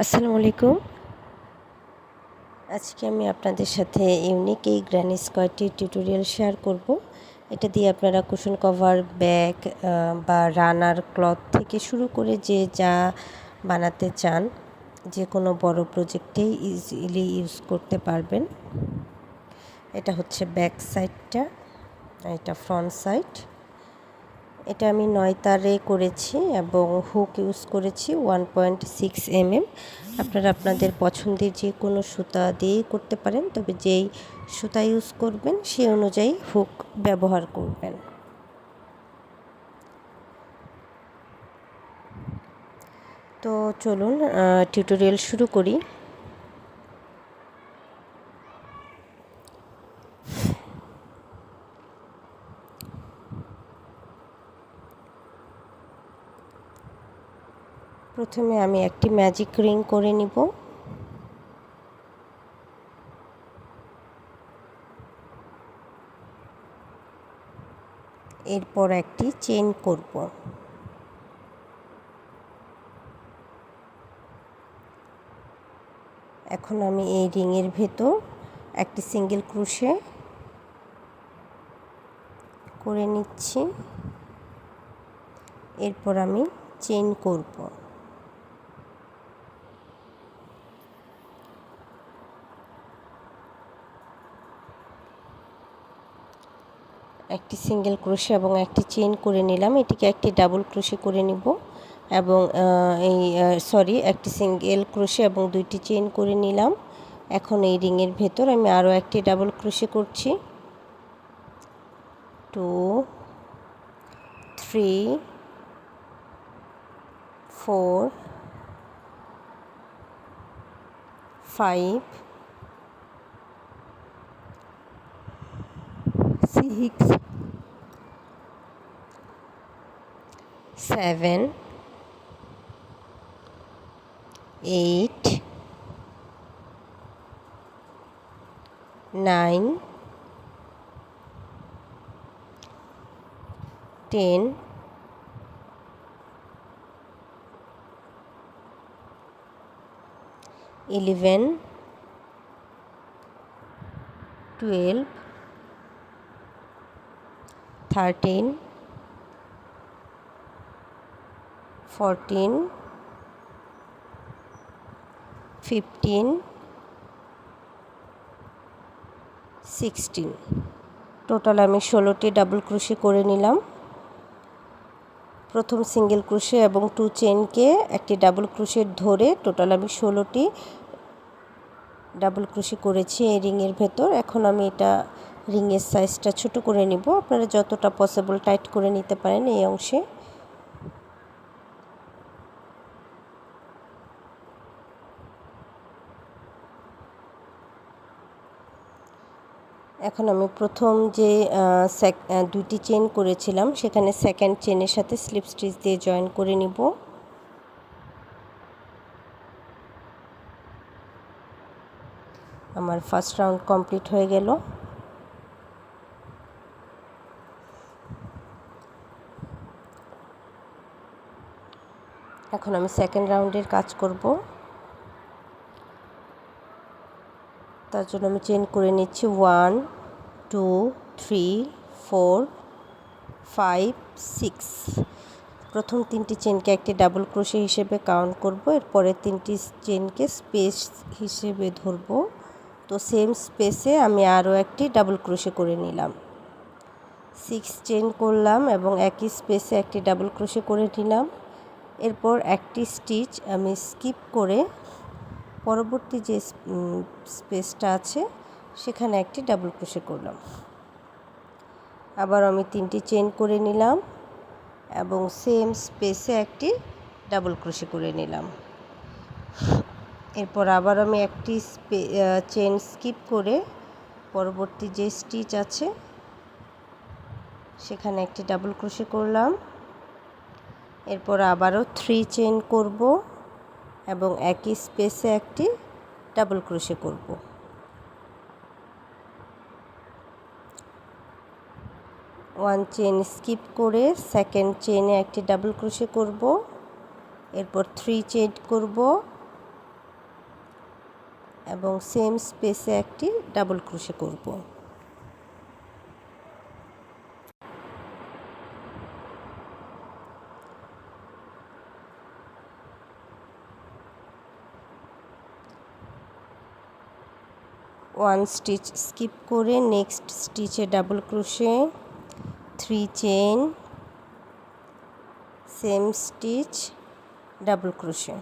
আসসালামু আলাইকুম। আজকে আমি আপনাদের সাথে ইউনিক এই গ্র্যানি স্কোয়ারটির টিউটোরিয়াল শেয়ার করব। এটা দিয়ে আপনারা কুশন কভার, ব্যাগ বা রানার ক্লথ থেকে শুরু করে যে যা বানাতে চান, যে কোনো বড় প্রজেক্টেই ইজিলি ইউজ করতে পারবেন। এটা হচ্ছে ব্যাক সাইডটা, এটা ফ্রন্ট সাইড। এটা আমি 9 তারে করেছি এবং হুক ইউজ করেছি 1.6 mm। আপনারা আপনাদের পছন্দের যে কোনো সুতা দিয়েই করতে পারেন, তবে যেই সুতা ইউজ করবেন সেই অনুযায়ী হুক ব্যবহার করবেন। তো চলুন টিউটোরিয়াল শুরু করি। প্রথমে আমি একটি ম্যাজিক রিং করে নিব। এরপর একটি চেইন করব। এখন আমি এই রিংয়ের ভেতর একটি সিঙ্গেল ক্রোশে করে নিচ্ছি। এরপর আমি চেইন করব। একটি সিঙ্গেল ক্রোশে এবং একটি চেইন করে নিলাম। এটিকে একটি ডাবল ক্রোশে করে নিব এবং একটি সিঙ্গেল ক্রোশে এবং দুইটি চেইন করে নিলাম। এখন এই রিংয়ের ভেতর আমি আরও একটি ডাবল ক্রোশে করছি। 2 3 4 5 6 7 8 9 10 11 12 13 14 15 16। টোটাল আমি 16টি ডাবল ক্রোশে করে নিলাম। প্রথম সিঙ্গেল ক্রোশে এবং 2 চেইনকে একটি ডাবল ক্রোশে ধরে টোটাল আমি 16টি ডাবল ক্রোশে করেছি এই রিংয়ের ভেতর। এখন আমি এটা রিংয়ের সাইজটা ছোট করে নিব। আপনারা যতটা পসিবল টাইট করে নিতে পারেন এই অংশে। এখন আমি প্রথম যে দুইটি চেইন করেছিলাম সেখানে সেকেন্ড চেইনের সাথে স্লিপ স্টিচ দিয়ে জয়েন করে নিব। আমার ফার্স্ট রাউন্ড কমপ্লিট হয়ে গেল। এখন আমি সেকেন্ড রাউন্ডের কাজ করব। তার জন্য আমি চেইন করে নিচ্ছি 1 2 3 4 5 6। প্রথম 3টি চেইনকে একটি ডাবল ক্রোশে হিসেবে কাউন্ট করব। এরপরে 3টি চেইনকে স্পেস হিসেবে ধরব। তো সেম স্পেসে আমি আরও একটি ডাবল ক্রোশে করে নিলাম। 6 চেইন করলাম এবং একই স্পেসে একটি ডাবল ক্রোশে করে নিলাম। এরপর একটি স্টিচ আমি স্কিপ করে পরবর্তী যে স্পেসটা আছে সেখানে একটি ডাবল ক্রোশে করলাম। আবার আমি 3টি চেইন করে নিলাম এবং সেম স্পেসে একটি ডাবল ক্রোশে করে নিলাম। এরপর আবার আমি একটি চেইন স্কিপ করে পরবর্তী যে স্টিচ আছে সেখানে একটি ডাবল ক্রোশে করলাম। এরপর আবারও 3 চেইন করব এবং একই স্পেসে একটি ডাবল ক্রোশে করব। 1 চেইন স্কিপ করে সেকেন্ড চেইনে একটি ডাবল ক্রোশে করব। এরপর 3 চেইন করব এবং সেম স্পেসে একটি ডাবল ক্রোশে করব। ওয়ান স্টিচ স্কিপ করে নেক্সট স্টিচে double crochet, 3 chain, same stitch, double crochet.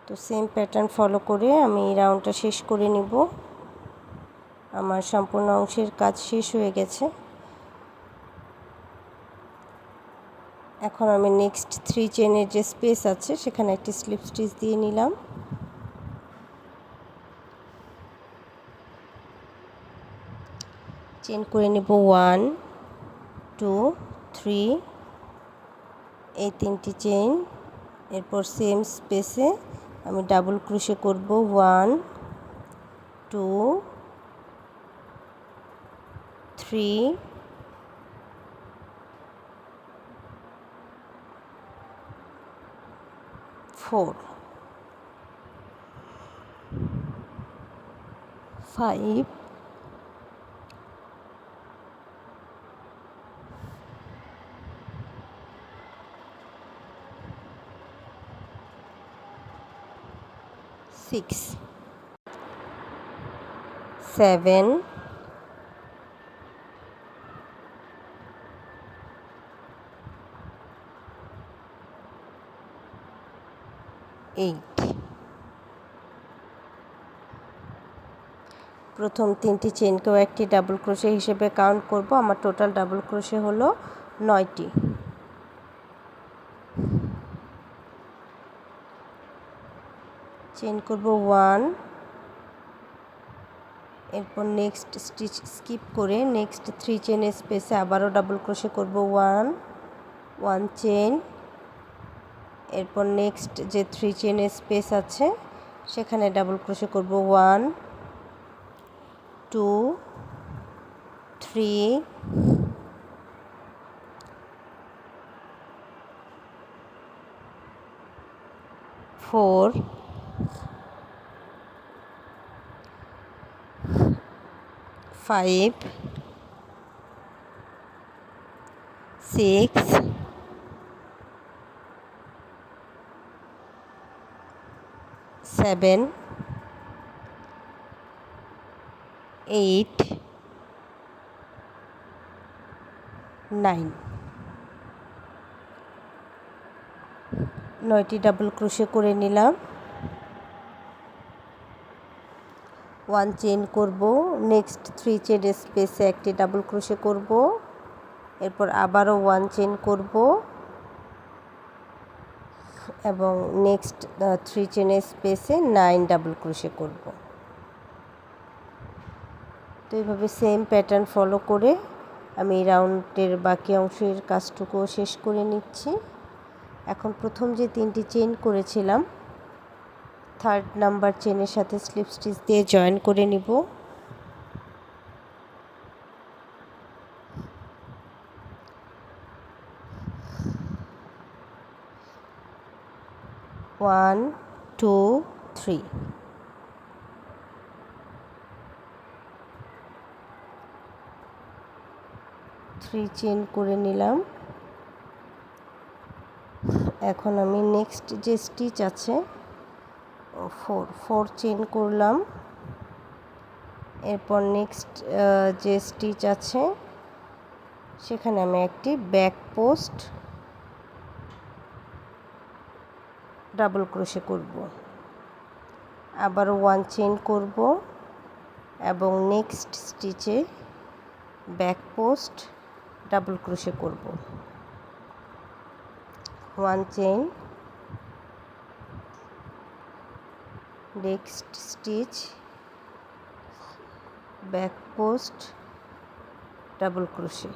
তো সেম প্যাটার্ন ফলো করে আমি রাউন্ডটা শেষ করে নিব। আমার সম্পূর্ণ অংশের কাজ শেষ হয়ে গেছে। এখন আমি নেক্সট 3 চেইনের যে স্পেস আছে সেখানে একটি স্লিপ স্টিচ দিয়ে নিলাম। চেইন করে নেব 1 2 3, এই 3টি চেইন। এরপর সেম স্পেসে আমি ডাবল ক্রোশে করব 1 2 3 4 5 6 7 8। প্রথম 3টি চেইনকেও একটি ডাবল ক্রোশে হিসেবে কাউন্ট করব। আমার টোটাল ডাবল ক্রোশে হলো 9টি। চেইন করব 1, এরপর নেক্সট স্টিচ স্কিপ করে নেক্সট 3 চেইনের স্পেসে আবারও ডাবল ক্রোশে করব 1 চেইন। এরপর নেক্সট যে 3 চেইনের স্পেস আছে সেখানে ডাবল ক্রোশে করব 1 2 3 4 5 6 7 8 9। 9টি ডাবল ক্রোশে করে নিলাম। 1 চেইন করব, নেক্সট 3 চেইনের স্পেসে একটি ডাবল ক্রোশে করব, এরপর আবারও 1 চেইন করব এবং নেক্সট 3 চেইনের স্পেসে 9 ডাবল ক্রোশে করব। তো এইভাবে সেম প্যাটার্ন ফলো করে আমি রাউন্ডের বাকি অংশের কাজটুকুও শেষ করে নিচ্ছি। এখন প্রথম যে 3টি চেইন করেছিলাম 3rd নাম্বার চেইনের সাথে স্লিপ স্টিচ দিয়ে জয়েন করে নিব। ওয়ান 2 3, 3 চেইন করে নিলাম। এখন আমি নেক্সট যে স্টিচ আছে 4 চেইন করলাম। এরপর নেক্সট যে স্টিচ আছে সেখানে আমি একটি ব্যাক পোস্ট ডাবল ক্রোশে করব, আবারও 1 চেইন করব এবং নেক্সট স্টিচে ব্যাক পোস্ট ডাবল ক্রোশে করব। 1 chain, next stitch back post double crochet,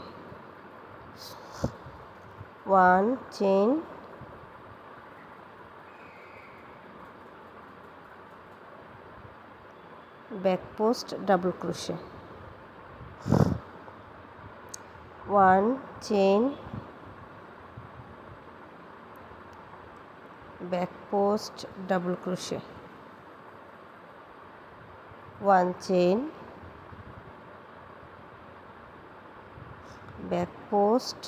1 chain, back post double crochet, 1 chain, back post double crochet, 1 chain, back post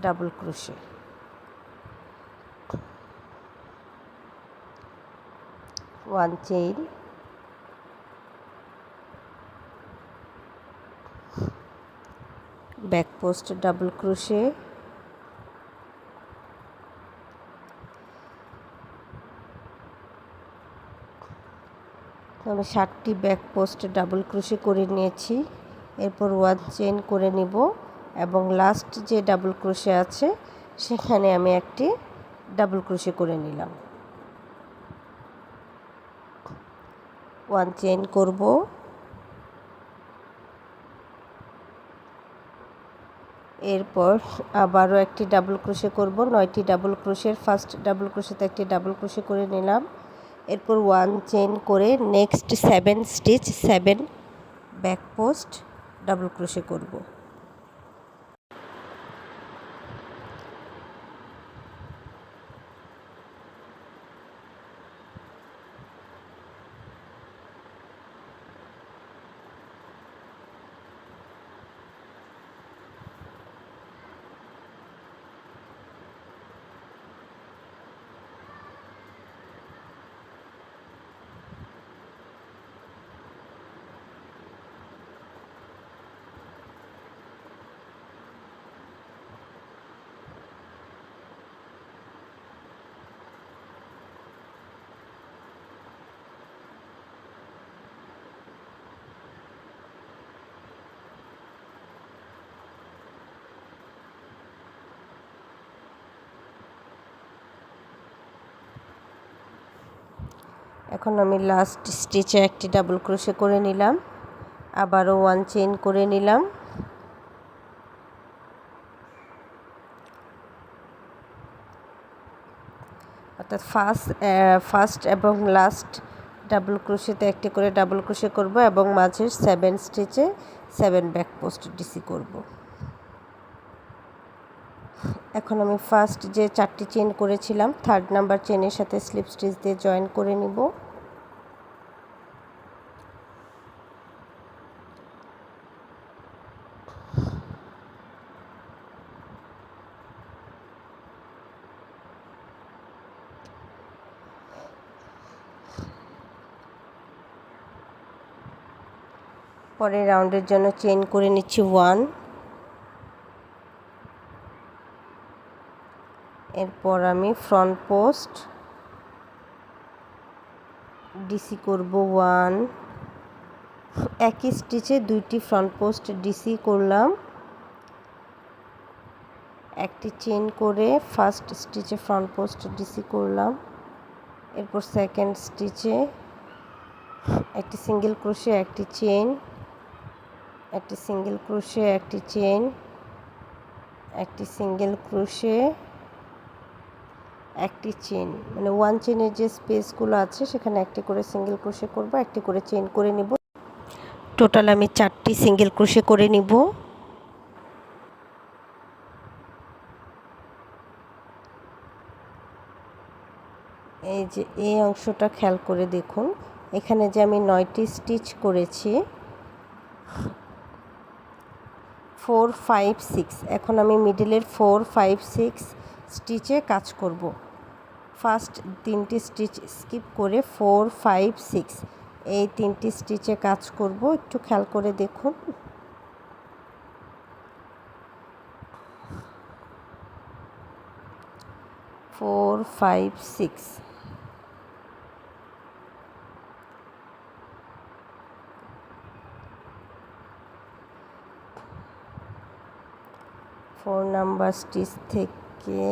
double crochet, 1 chain, back post double crochet, আমি 7টি back post double crochet করে নিয়েছি। এরপর 1 chain করে নিব এবং last যে double crochet আছে সেখানে আমি একটি ডাবল ক্রোশে করে নিলাম। 1 চেইন করব, এরপর আবারও একটি ডাবল ক্রোশে করব। 9টি ডাবল ক্রোশের ফার্স্ট ডাবল ক্রোশেতে একটি ডাবল ক্রোশে করে নিলাম। এরপর 1 চেইন করে next 7 stitch 7 back post double crochet করব। এখন আমি লাস্ট স্টিচে একটি ডাবল ক্রোশে করে নিলাম, আবারও 1 চেইন করে নিলাম। অর্থাৎ ফার্স্ট এবং লাস্ট ডাবল ক্রোশেতে একটি করে ডাবল ক্রোশে করব এবং মাঝের 7 স্টিচে 7 ব্যাক পোস্ট ডিসি করব। এখন আমি ফার্স্ট যে 4টি চেইন করেছিলাম 3rd নাম্বার চেইনের সাথে স্লিপ স্টিচ দিয়ে জয়েন করে নিব। পরের রাউন্ডের জন্য চেইন করে নিচ্ছি 1, এরপর আমি ফ্রন্ট পোস্ট ডিসি করব 1, একই স্টিচে 2টি ফ্রন্ট পোস্ট ডিসি করলাম, একটি চেইন করে ফার্স্ট স্টিচে ফ্রন্ট পোস্ট ডিসি করলাম, এরপর সেকেন্ড স্টিচে একটি সিঙ্গেল ক্রোশে একটি চেইন, একটি সিঙ্গেল ক্রোশে একটি চেইন, একটি সিঙ্গেল ক্রোশে একটি চেইন, মানে 1 চেইনের যে স্পেসগুলো আছে সেখানে একটি করে সিঙ্গেল ক্রোশে করব, একটি করে চেইন করে নিব। টোটাল আমি 4টি সিঙ্গেল ক্রোশে করে নিব। এই যে এই অংশটা খেয়াল করে দেখুন, এখানে যে আমি 9টি স্টিচ করেছি 4, 5, 6, এখন আমি মিডলের 4, 5, 6 স্টিচে কাজ করব। ফার্স্ট 3টি স্টিচ স্কিপ করে 4, 5, 6 এই 3টি স্টিচে কাজ করব, একটু খেয়াল করে দেখুন। ফোর, 5, 6 4 নাম্বার স্টিচ থেকে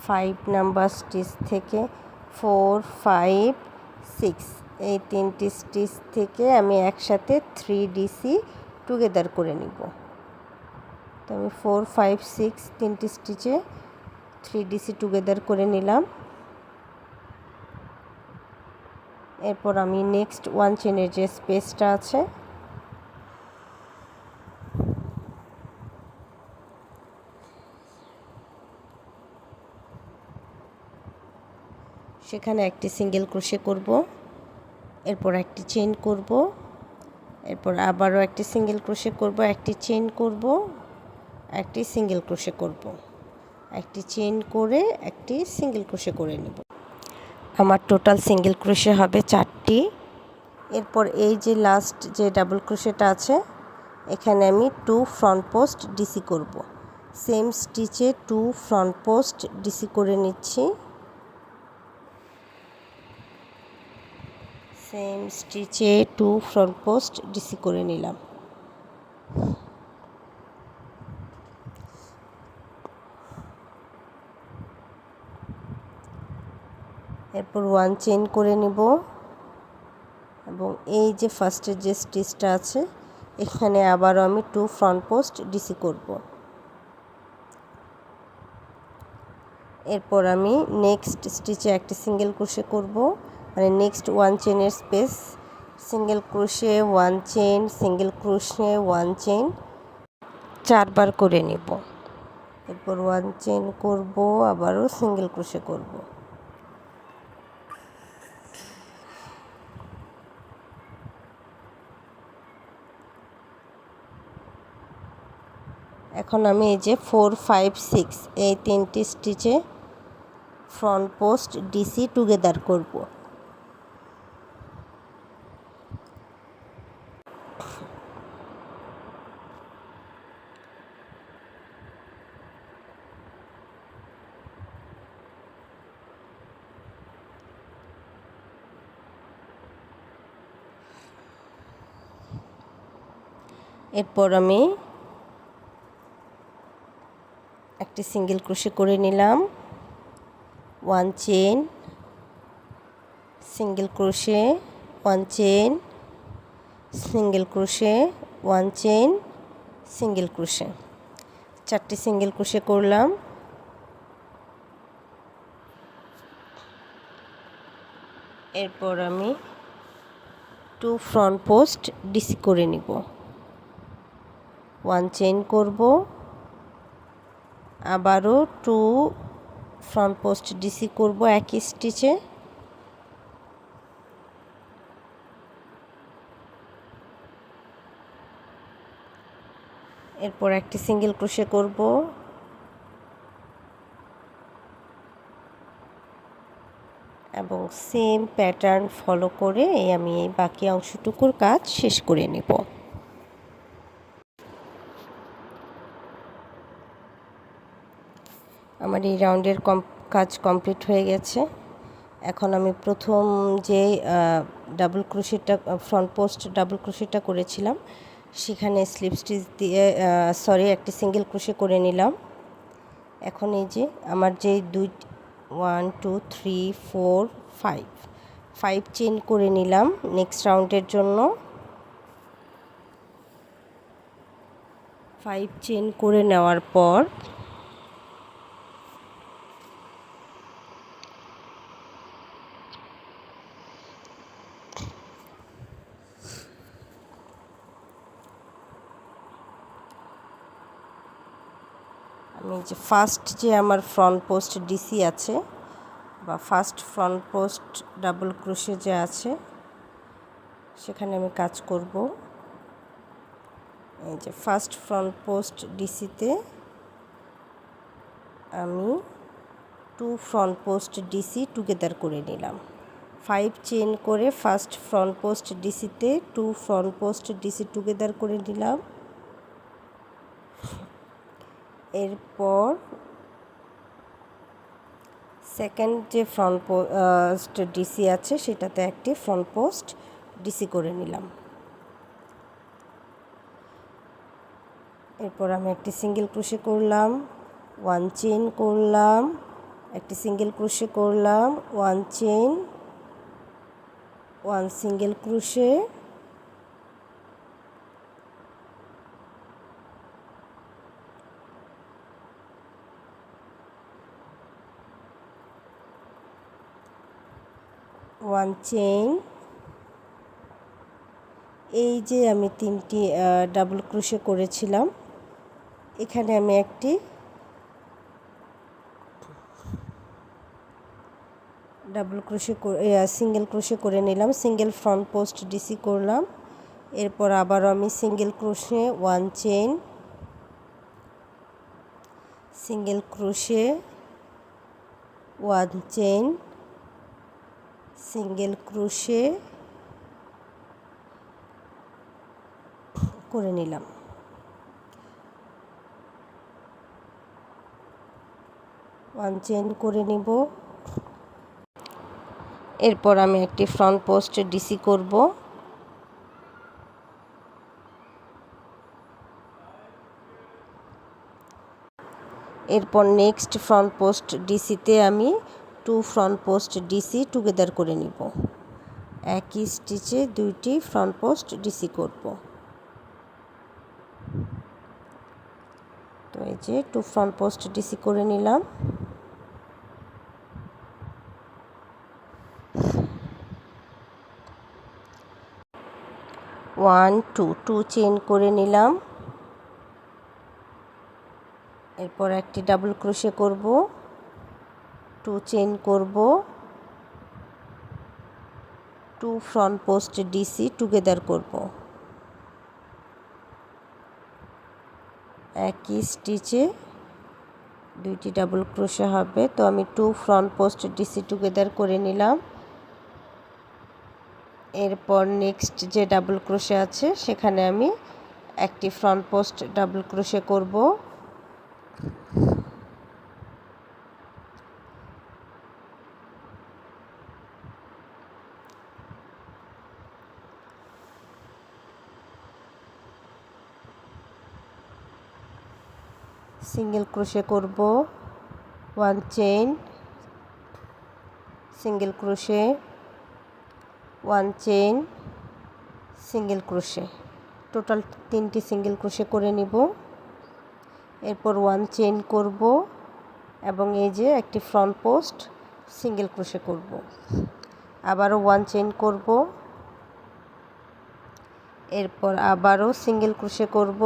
5 নাম্বার স্টিচ থেকে 4, 5, 6 এই 3টি স্টিচ থেকে আমি একসাথে 3 ডিসি টুগেদার করে নিব। তো আমি 4, 5, 6 3টি স্টিচে 3 ডিসি টুগেদার করে নিলাম। এরপর আমি নেক্সট 1 চেইনের যে স্পেসটা আছে সেখানে একটি সিঙ্গেল ক্রোশে করব, এরপর একটি চেইন করব, এরপর আবারও একটি সিঙ্গেল ক্রোশে করব, একটি চেইন করব, একটি সিঙ্গেল ক্রোশে করব, একটি চেইন করে একটি সিঙ্গেল ক্রোশে করে নেব। আমার টোটাল সিঙ্গেল ক্রোশে হবে 4টি। এরপর এই যে লাস্ট যে ডাবল ক্রোশেটা আছে এখানে আমি 2 ফ্রন্ট পোস্ট ডিসি করব। সেম স্টিচে 2 ফ্রন্ট পোস্ট ডিসি করে নিচ্ছি। সেম স্টিচে 2 ফ্রন্ট পোস্ট ডিসি করে নিলাম। এরপর 1 চেইন করে নিব এবং এই যে ফার্স্টের যে স্টিচটা আছে এখানে আবারও আমি 2 ফ্রন্ট পোস্ট ডিসি করব। এরপর আমি নেক্সট স্টিচে একটি সিঙ্গেল ক্রোশে করব, মানে নেক্সট 1 চেইনের space, single crochet 1 chain, single crochet 1 chain 4 বার করে নেব। এরপর 1 চেইন করব, আবারও সিঙ্গেল ক্রোশে করব। এখন আমি এই যে 4, 5, 6 এই 3টি স্টিচে ফ্রন্ট পোস্ট ডিসি টুগেদার করব। এরপর আমি একটি সিঙ্গেল ক্রোশে করে নিলাম, 1 chain, single crochet 1 chain, single crochet 1 chain, single crochet 4টি সিঙ্গেল ক্রোশে করলাম। এরপর আমি 2 ফ্রন্ট পোস্ট ডিসি করে নিব, 1 চেইন করব, আবারও 2 ফ্রন্ট পোস্ট ডিসি করব একই স্টিচে। এরপর একটি সিঙ্গেল ক্রোশে করব, এবং সেম প্যাটার্ন ফলো করে আমি এই বাকি অংশটুকুর কাজ শেষ করে নেব। আমার এই রাউন্ডের কাজ কমপ্লিট হয়ে গেছে। এখন আমি প্রথম যে ডাবল ক্রোশেটা ফ্রন্ট পোস্ট ডাবল ক্রোশেটা করেছিলাম সেখানে স্লিপ স্টিচ দিয়ে একটি সিঙ্গেল ক্রোশে করে নিলাম। এখন এই যে আমার যে 1, 2, 3, 4, 5 চেইন করে নিলাম নেক্সট রাউন্ডের জন্য। 5 চেইন করে নেওয়ার পর আমি যে ফার্স্ট যে আমার ফ্রন্ট পোস্ট ডিসি আছে বা first front post double crochet যে আছে সেখানে আমি কাজ করব। এই যে ফার্স্ট ফ্রন্ট পোস্ট ডিসিতে আমি 2 ফ্রন্ট পোস্ট ডিসি টুগেদার করে নিলাম। 5 চেইন করে ফার্স্ট ফ্রন্ট পোস্ট ডিসিতে 2 ফ্রন্ট পোস্ট ডিসি টুগেদার করে নিলাম। এরপর সেকেন্ড যে ফ্রন্ট পোস্ট ডিসি আছে সেটাতে একটি ফ্রন্ট পোস্ট ডিসি করে নিলাম। এরপর আমি একটি সিঙ্গেল ক্রোশে করলাম, 1 চেইন করলাম, একটি সিঙ্গেল ক্রোশে করলাম, 1 chain, 1 single crochet, one chain. এই যে আমি 3টি ডাবল ক্রোশে করেছিলাম এখানে আমি একটি ডাবল ক্রোশে সিঙ্গেল ক্রোশে করে নিলাম, সিঙ্গেল ফ্রন্ট পোস্ট ডিসি করলাম। এরপর আবারও আমি single crochet 1 chain, single crochet 1 chain, single crochet করে নিলাম। ওয়ান চেইন করে নিব। এরপর আমি একটি ফ্রন্ট পোস্ট ডিসি করব। এরপর নেক্সট ফ্রন্ট পোস্ট ডিসিতে আমি 2 ফ্রন্ট পোস্ট ডিসি টুগেদার করে নিব। একই স্টিচে 2টি ফ্রন্ট পোস্ট ডিসি করব। তো এই যে 2 ফ্রন্ট পোস্ট ডিসি করে নিলাম। ওয়ান টু চেইন করে নিলাম। এরপর একটি ডাবল ক্রোশে করব, 2 চেইন করব, 2 ফ্রন্ট পোস্ট ডিসি টুগেদার করব। একই স্টিচে 2টি ডাবল ক্রোশে হবে। তো আমি 2 ফ্রন্ট পোস্ট ডিসি টুগেদার করে নিলাম। এরপর নেক্সট যে ডাবল ক্রোশে আছে সেখানে আমি একটি ফ্রন্ট পোস্ট ডাবল ক্রোশে করব। সিঙ্গেল ক্রোশে করব, 1 chain, single crochet, 1 chain, single crochet, total 3টি সিঙ্গেল ক্রোশে করে নিব। এরপর 1 চেইন করব এবং এই যে একটি ফ্রন্ট পোস্ট সিঙ্গেল ক্রোশে করব। আবারও 1 চেইন করব। এরপর আবারও সিঙ্গেল ক্রোশে করব,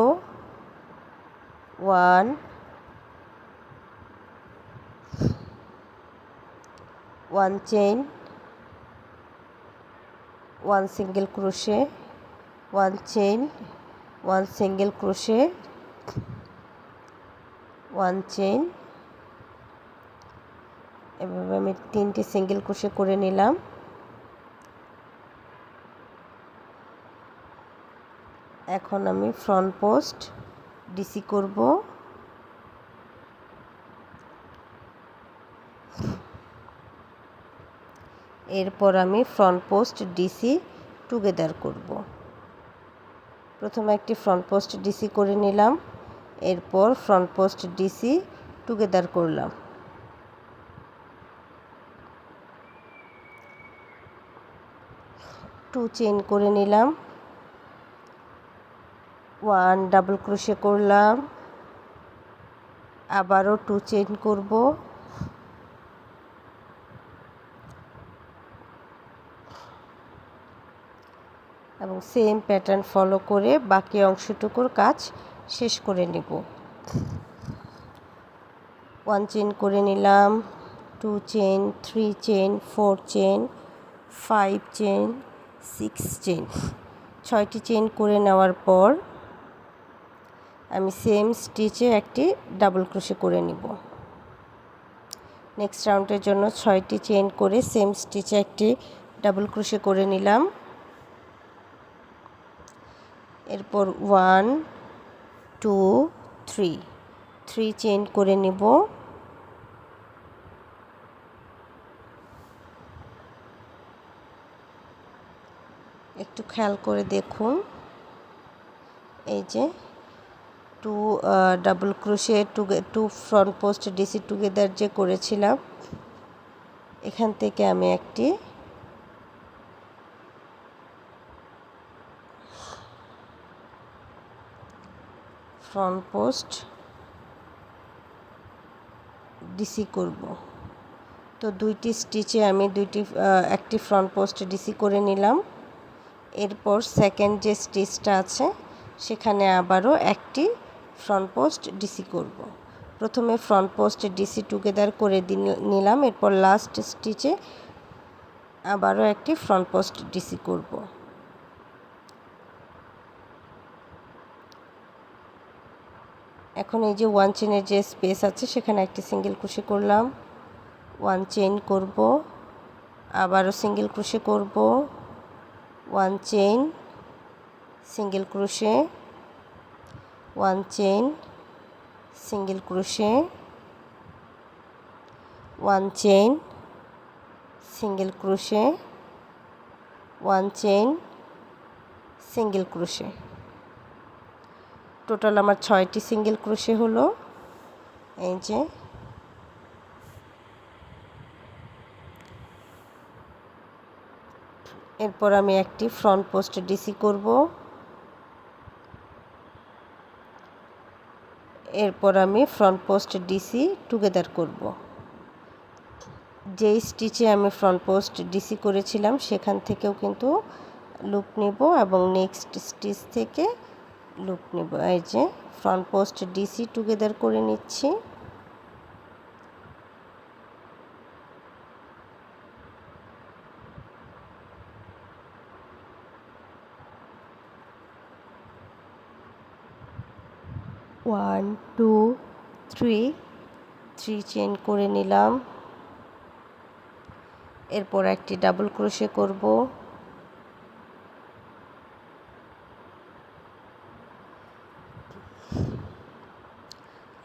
1 chain, 1 single crochet, 1 chain, 1 single crochet, 1 chain. এভাবে আমি 3টি সিঙ্গেল ক্রোশে করে নিলাম। এখন আমি ফ্রন্ট পোস্ট ডিসি করব। এরপর আমি ফ্রন্ট পোস্ট ডিসি টুগেদার করব। প্রথমে একটি ফ্রন্ট পোস্ট ডিসি করে নিলাম। এরপর ফ্রন্ট পোস্ট ডিসি টুগেদার করলাম। টু চেইন করে নিলাম, 1 ডাবল ক্রোশে করলাম, আবারও 2 চেইন করব, এবং সেম প্যাটার্ন ফলো করে বাকি অংশটুকুর কাজ শেষ করে নেব। 1 চেইন করে নিলাম, 2 chain, 3 chain, 4 chain, 5 chain, 6 chain, 6টি চেইন করে নেওয়ার পর আমি সেম স্টিচে একটি ডাবল ক্রোশে করে নিব। নেক্সট রাউন্ডের জন্য 6টি চেইন করে সেম স্টিচে একটি ডাবল ক্রোশে করে নিলাম। এরপর 1 2 3 চেইন করে নিব। একটু খেয়াল করে দেখুন, এই যে 2 double crochet 2 front post DC together যে করেছিলাম, এখান থেকে আমি একটি ফ্রন্ট পোস্ট ডিসি করব। তো 2টি স্টিচে আমি একটি ফ্রন্ট পোস্ট ডিসি করে নিলাম। এরপর সেকেন্ড যে স্টিচটা আছে সেখানে আবারও একটি ফ্রন্ট পোস্ট ডিসি করব। প্রথমে ফ্রন্ট পোস্ট ডিসি টুগেদার করে নিলাম। এরপর লাস্ট স্টিচে আবারও একটি ফ্রন্ট পোস্ট ডিসি করব। এখন এই যে 1 চেনের যে স্পেস আছে সেখানে একটি সিঙ্গেল ক্রোশে করলাম, 1 চেইন করব, আবারও সিঙ্গেল ক্রোশে করব, 1 chain, single crochet, 1 chain, single crochet, 1 chain, single crochet, 1 chain, single crochet. Total আমার 6টি সিঙ্গেল ক্রোশে হলো। এই যে এরপর আমি একটি ফ্রন্ট পোস্ট ডিসি করব। এরপর আমি ফ্রন্ট পোস্ট ডিসি টুগেদার করব। যেই স্টিচে আমি ফ্রন্ট পোস্ট ডিসি করেছিলাম সেখান থেকেও কিন্তু লুপ নেব এবং নেক্সট স্টিচ থেকে লুপ নেব। এই যে ফ্রন্ট পোস্ট ডিসি টুগেদার করে নিচ্ছি। ওয়ান টু থ্রি চেইন করে নিলাম। এরপর একটি ডাবল ক্রোশে করব,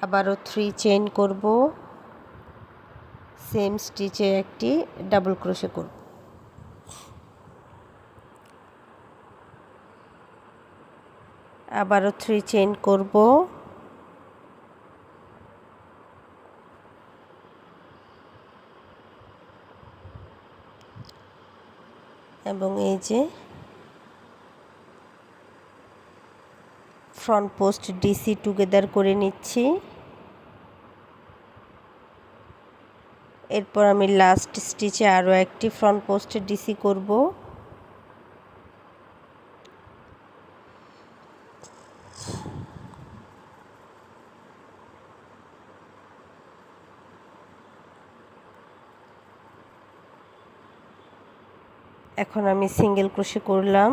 আবারও 3 চেইন করব, সেম স্টিচে একটি ডাবল ক্রোশে করব। আবারও 3 চেইন করব, এবং এই যে ফ্রন্ট পোস্ট ডিসি টুগেদার করে নিচ্ছি। এরপর আমি লাস্ট স্টিচে আরও একটি ফ্রন্ট পোস্ট ডিসি করব। এখন আমি সিঙ্গেল ক্রোশে করলাম,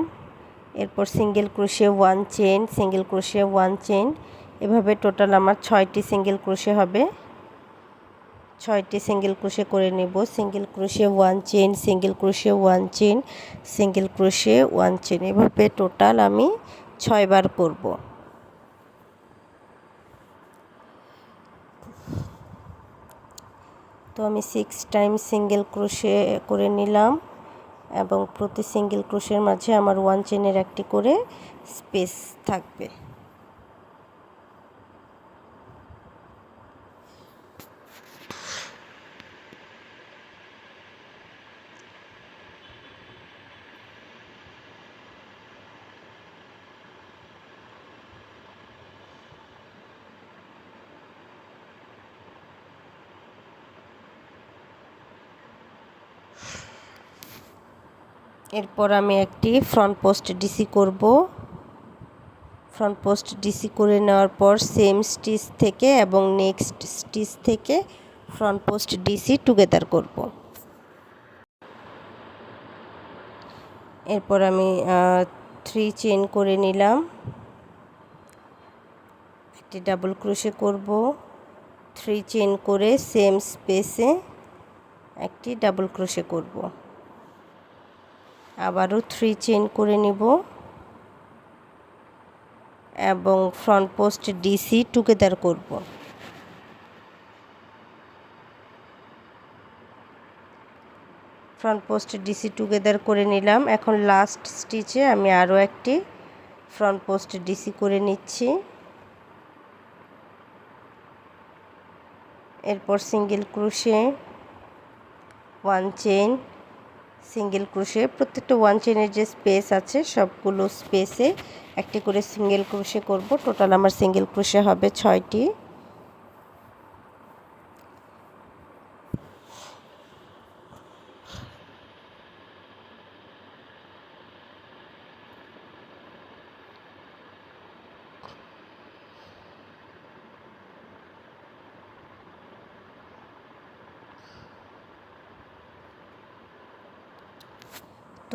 এরপর single crochet 1 chain, single crochet 1 chain, এভাবে টোটাল আমার 6টি সিঙ্গেল ক্রোশে হবে। 6টি সিঙ্গেল ক্রোশে করে নেব। Single crochet 1 chain, single crochet 1 chain, single crochet 1 chain, এভাবে টোটাল আমি 6 বার করব। তো আমি 6 টাইম সিঙ্গেল ক্রোশে করে নিলাম এবং প্রতি সিঙ্গেল ক্রোশের মাঝে আমার 1 চেইনের একটি করে স্পেস থাকবে। এরপর আমি একটি ফ্রন্ট পোস্ট ডিসি করব। ফ্রন্ট পোস্ট ডিসি করে নেওয়ার পর সেম স্টিচ থেকে এবং নেক্সট স্টিচ থেকে ফ্রন্ট পোস্ট ডিসি টুগেদার করব। এরপর আমি 3 চেইন করে নিলাম, একটি ডাবল ক্রোশে করব, 3 চেইন করে সেম স্পেসে একটি ডাবল ক্রোশে করব, আবারও 3 চেইন করে নিব এবং ফ্রন্ট পোস্ট ডিসি টুগেদার করব। ফ্রন্ট পোস্ট ডিসি টুগেদার করে নিলাম। এখন লাস্ট স্টিচে আমি আরও একটি ফ্রন্ট পোস্ট ডিসি করে নিচ্ছি। এরপর single crochet 1 chain, single crochet, প্রত্যেকটা 1 চেইনের যে স্পেস আছে সবগুলো স্পেসে একটি করে সিঙ্গেল ক্রোশে করব। টোটাল আমার সিঙ্গেল ক্রোশে হবে 6টি।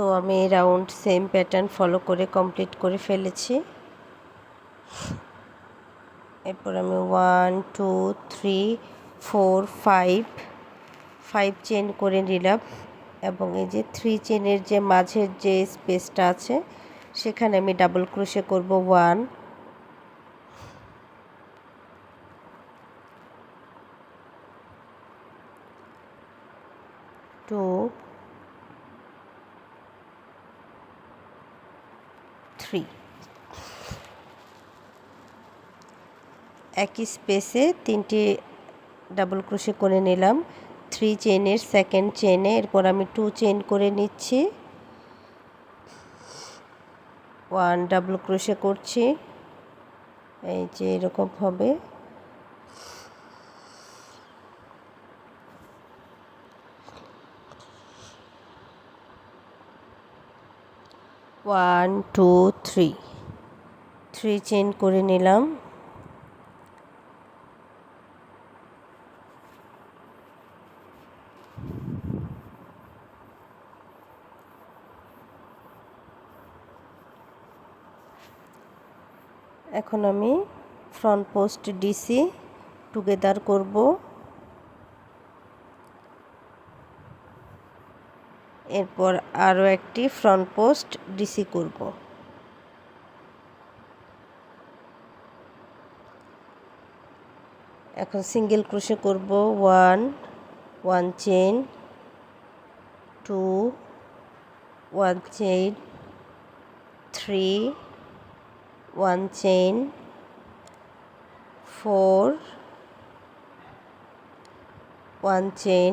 তো আমি রাউন্ড সেম প্যাটার্ন ফলো করে কমপ্লিট করে ফেলেছি। এরপর আমি 1 2 3 4 5 চেন করে নিলাম এবং এই যে 3 চেনের যে মাঝের যে স্পেসটা আছে সেখানে আমি ডাবল ক্রোশে করব 1 2 3 একই স্পেসে 3টি ডাবল ক্রোশে করে নিলাম 3 চেনের সেকেন্ড চেনে। এরপর আমি 2 চেন করে নিচ্ছি, 1 ডাবল ক্রোশে করছি, এই যে এরকম হবে। ওয়ান টু থ্রি চেন করে নিলাম। এখন আমি ফ্রন্ট পোস্ট ডিসি টুগেদার করব। এরপর আরও একটি ফ্রন্ট পোস্ট ডিসি করব। এখন সিঙ্গেল ক্রোশে করব 1 চেইন, 2 1 চেইন, 3 1 চেইন, 4 1 চেইন,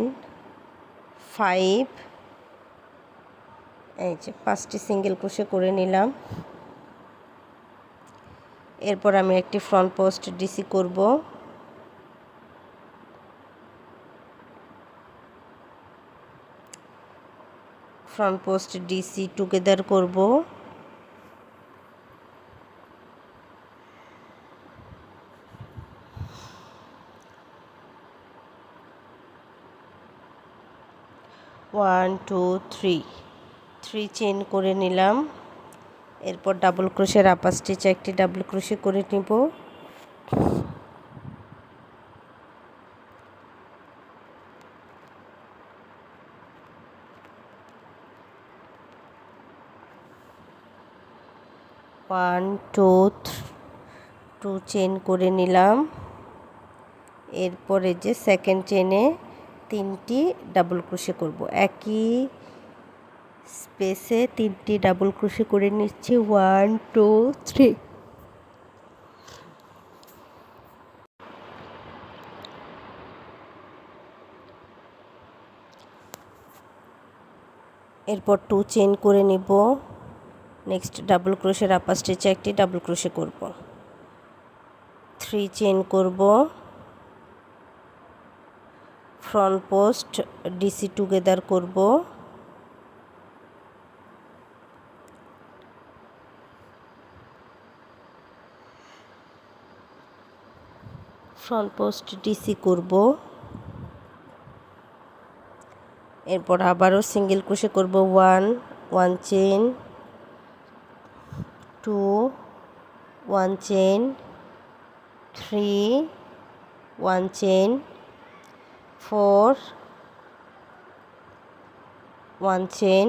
5, এই যে 5টি সিঙ্গেল ক্রোশে করে নিলাম। এরপর আমি একটি ফ্রন্ট পোস্ট ডিসি করব। ফ্রন্ট পোস্ট ডিসি টুগেদার করব। ওয়ান টু থ্রি চেইন করে নিলাম। এরপর ডাবল ক্রোশের আপার স্টিচে একটি ডাবল ক্রোশে করে নিব। ওয়ান টু চেইন করে নিলাম। এরপরে যে সেকেন্ড চেইনে 3টি ডাবল ক্রোশে করব। একই স্পেসে 3টি ডাবল ক্রোশে করে নিচ্ছি। 1 2 3। এরপর 2 চেইন করে নিব। নেক্সট ডাবল ক্রোশের আপার স্টিচে একটি ডাবল ক্রোশে করব। 3 চেইন করব। ফ্রন্ট পোস্ট ডিসি টুগেদার করব। ফ্রন্ট পোস্ট ডিসি করব। এরপর আবারও সিঙ্গেল ক্রোশে করব। 1 চেইন, 2 1 চেইন, 3 1 চেইন, 4 1 চেইন,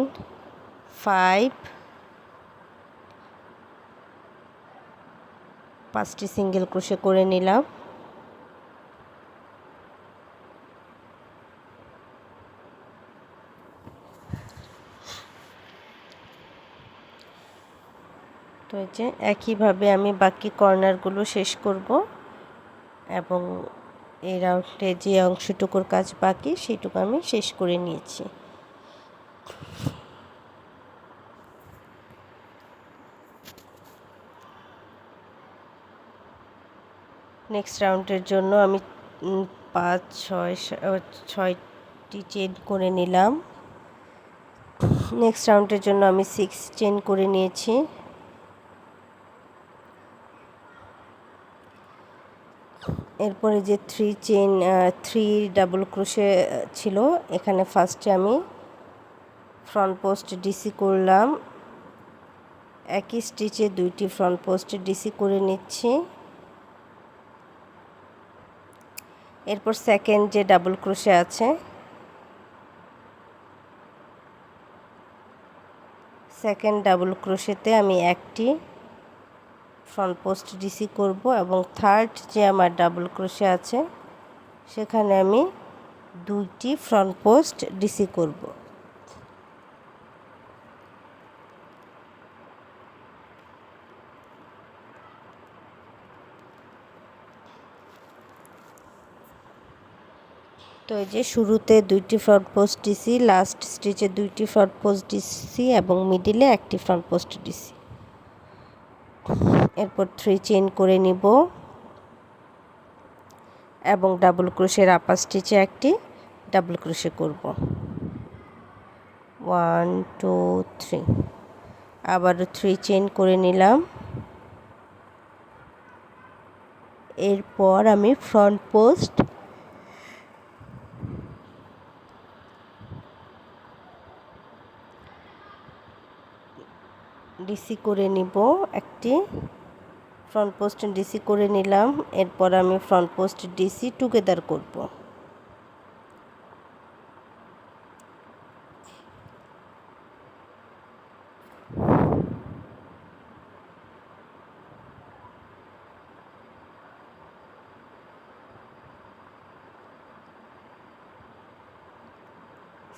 5টি সিঙ্গেল ক্রোশে করে নিলাম। তো এই যে একইভাবে আমি বাকি কর্নারগুলো শেষ করব এবং এই রাউন্ডে যে অংশটুকুর কাজ বাকি সেটুকু আমি শেষ করে নিয়েছি। নেক্সট রাউন্ডের জন্য আমি 6টি চেইন করে নিলাম। নেক্সট রাউন্ডের জন্য আমি 6 চেইন করে নিয়েছি। এরপরে যে 3 ডাবল ক্রোশে ছিল এখানে ফার্স্টে আমি ফ্রন্ট পোস্ট ডিসি করলাম, একই স্টিচে 2টি ফ্রন্ট পোস্ট ডিসি করে নিচ্ছি। এরপর সেকেন্ড যে ডাবল ক্রোশে আছে, সেকেন্ড ডাবল ক্রোশেতে আমি একটি ফ্রন্ট পোস্ট ডিসি করব এবং থার্ড যে আমার ডাবল ক্রোশে আছে সেখানে আমি 2টি ফ্রন্ট পোস্ট ডিসি করব। তো এই যে শুরুতে 2টি ফ্রন্ট পোস্ট ডিসি, লাস্ট স্টিচে 2টি ফ্রন্ট পোস্ট ডিসি এবং মিডিলে একটি ফ্রন্ট পোস্ট ডিসি। এরপর 3 চেইন করে নিব এবং ডাবল ক্রোশের আপার স্টিচে একটি ডাবল ক্রোশে করব। 1 2 3, আবারও 3 চেইন করে নিলাম। এরপর আমি ফ্রন্ট পোস্ট ডিসি করে নিব, একটি ফ্রন্ট পোস্ট ডিসি করে নিলাম। এরপর আমি ফ্রন্ট পোস্ট ডিসি টুগেদার করব।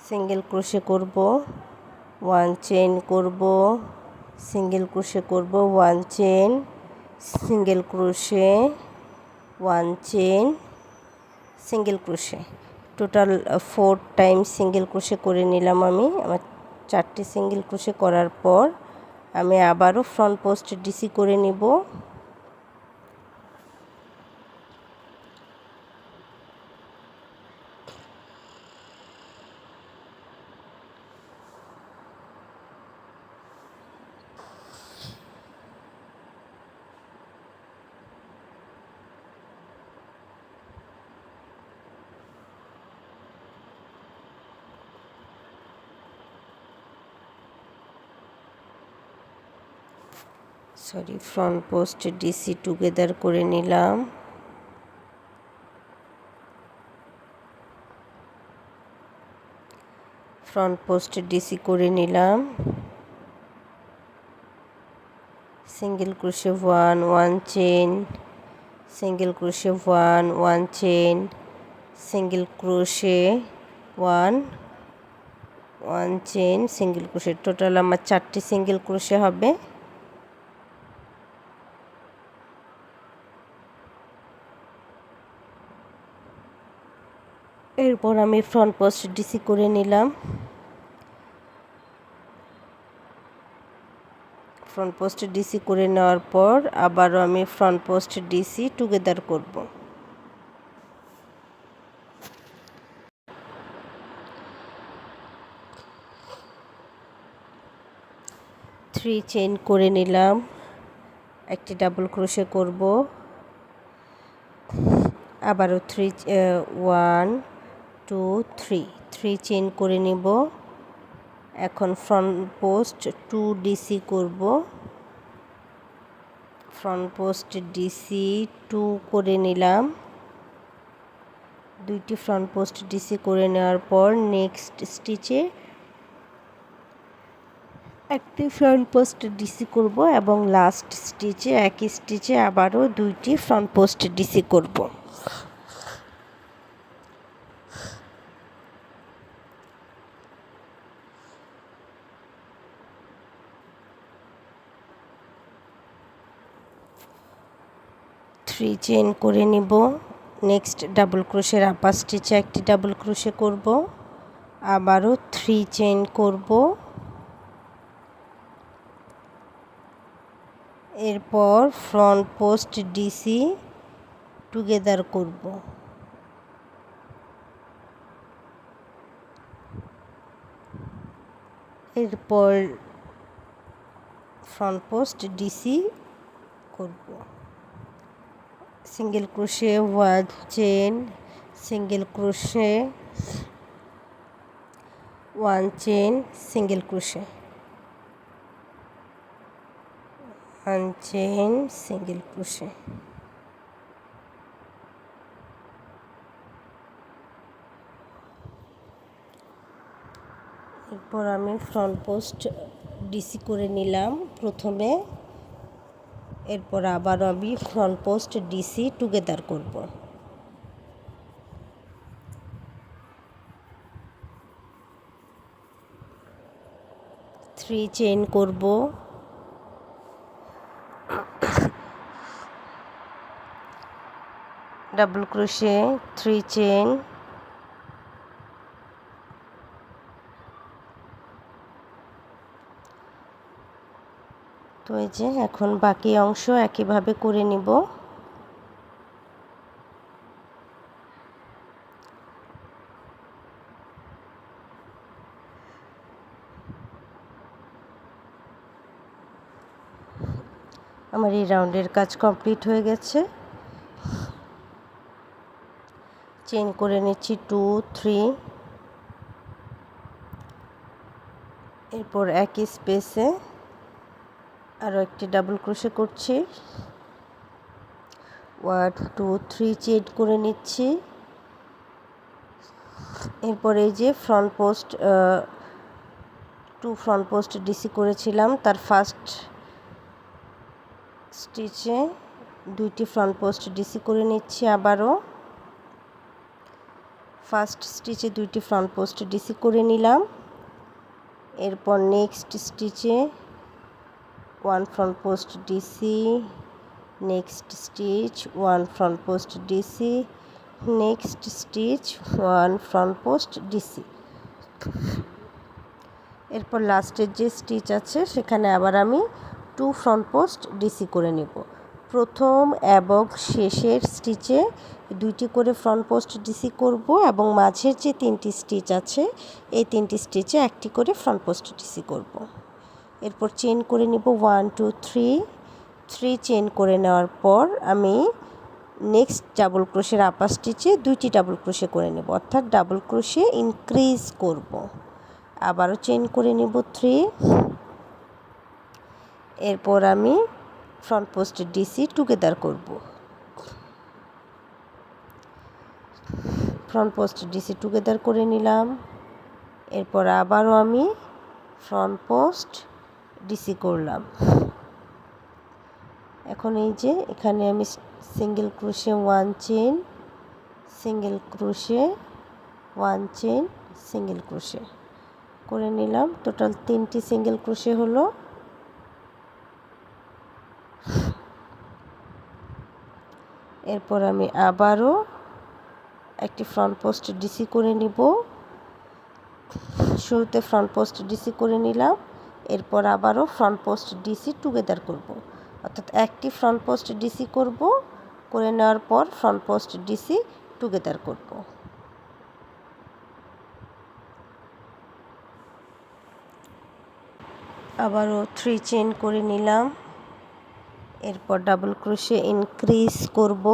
সিঙ্গেল ক্রোশে করব, 1 চেইন করব, সিঙ্গেল ক্রোশে করব, 1 chain, single crochet, 1 chain, single crochet. Total 4 time single crochet করে নিলাম। আমার 4টি সিঙ্গেল ক্রোশে করার পর আমি আবারও ফ্রন্ট পোস্ট ডিসি করে নিব। ফ্রন্ট পোস্ট ডিসি টুগেদার করে নিলাম। ফ্রন্ট পোস্ট ডিসি করে নিলাম। Single crochet 1 chain, single crochet 1 chain, single crochet 1 chain, single crochet. Total আমার 4টি সিঙ্গেল ক্রোশে হবে। এরপর আমি ফ্রন্ট পোস্ট ডিসি করে নিলাম। ফ্রন্ট পোস্ট ডিসি করে নেওয়ার পর আবারও আমি ফ্রন্ট পোস্ট ডিসি টুগেদার করব। 3 চেইন করে নিলাম, একটি ডাবল ক্রোশে করব, আবারও 1 2 3 চেইন করে নিব। এখন ফ্রন্ট পোস্ট 2 ডিসি করব। ফ্রন্ট পোস্ট ডিসি 2 করে নিলাম। 2টি ফ্রন্ট পোস্ট ডিসি করে নেওয়ার পর নেক্সট স্টিচে একটি ফ্রন্ট পোস্ট ডিসি করব এবং লাস্ট স্টিচে একই স্টিচে আবারও 2টি ফ্রন্ট পোস্ট ডিসি করব। চেইন করে নিব। নেক্সট ডাবল ক্রোশের আপার স্টিচে একটি ডাবল ক্রোশে করব, আবারও 3 চেইন করব। এরপর ফ্রন্ট পোস্ট ডিসি টুগেদার করব। এরপর ফ্রন্ট পোস্ট ডিসি করব। Single crochet 1 chain, single crochet, 1 chain single crochet, 1 chain single crochet. এরপর আমি ফ্রন্ট পোস্ট ডিসি করে নিলাম প্রথমে, এরপর আবারও আমি ফ্রন্ট পোস্ট ডিসি টুগেদার করব। 3 চেইন করব, ডাবল ক্রোশে 3 চেইন, তো এই যে এখন বাকি অংশ একইভাবে করে নিব। আমার এই রাউন্ডের কাজ কমপ্লিট হয়ে গেছে। চেইন করে নিচ্ছি 2 3, এরপর একই স্পেসে আরও একটি ডাবল ক্রোশে করছি, 1 2 3 চেইন করে নিচ্ছি। এরপর এই যে front post 2 front post DC করেছিলাম, তার ফার্স্ট স্টিচে 2টি ফ্রন্ট পোস্ট ডিসি করে নিচ্ছি। আবারও ফার্স্ট স্টিচে 2টি ফ্রন্ট পোস্ট ডিসি করে নিলাম। এরপর নেক্সট স্টিচে 1 front post DC, next stitch 1 front post DC, next stitch 1 front post DC. এরপর লাস্টের যে স্টিচ আছে সেখানে আবার আমি 2 ফ্রন্ট পোস্ট ডিসি করে নেব। প্রথম এবং শেষের স্টিচে 2টি করে ফ্রন্ট পোস্ট ডিসি করব এবং মাঝের যে 3টি স্টিচ আছে এই 3টি স্টিচে 1টি করে ফ্রন্ট পোস্ট ডিসি করব। এরপর চেইন করে নিব 1 2 3 চেইন করে নেওয়ার পর আমি নেক্সট ডাবল ক্রোশের আপার স্টিচে 2টি ডাবল ক্রোশে করে নেব, অর্থাৎ ডাবল ক্রোশে ইনক্রিজ করব। আবারও চেইন করে নিব 3, এরপর আমি ফ্রন্ট পোস্ট ডিসি টুগেদার করব। ফ্রন্ট পোস্ট ডিসি টুগেদার করে নিলাম। এরপর আবারও আমি ফ্রন্ট পোস্ট ডিসি করলাম। এখন এই যে এখানে আমি single crochet 1 chain, single crochet 1 chain, single crochet করে নিলাম। টোটাল 3টি সিঙ্গেল ক্রোশে হলো। এরপর আমি আবারও একটি ফ্রন্ট পোস্ট ডিসি করে নিব। শুরুতে ফ্রন্ট পোস্ট ডিসি করে নিলাম, এরপর আবারও ফ্রন্ট পোস্ট ডিসি টুগেদার করব, অর্থাৎ একটি ফ্রন্ট পোস্ট ডিসি করব, করে নেওয়ার পর ফ্রন্ট পোস্ট ডিসি টুগেদার করব। আবারও 3 চেইন করে নিলাম। এরপর ডাবল ক্রোশে ইনক্রিজ করব,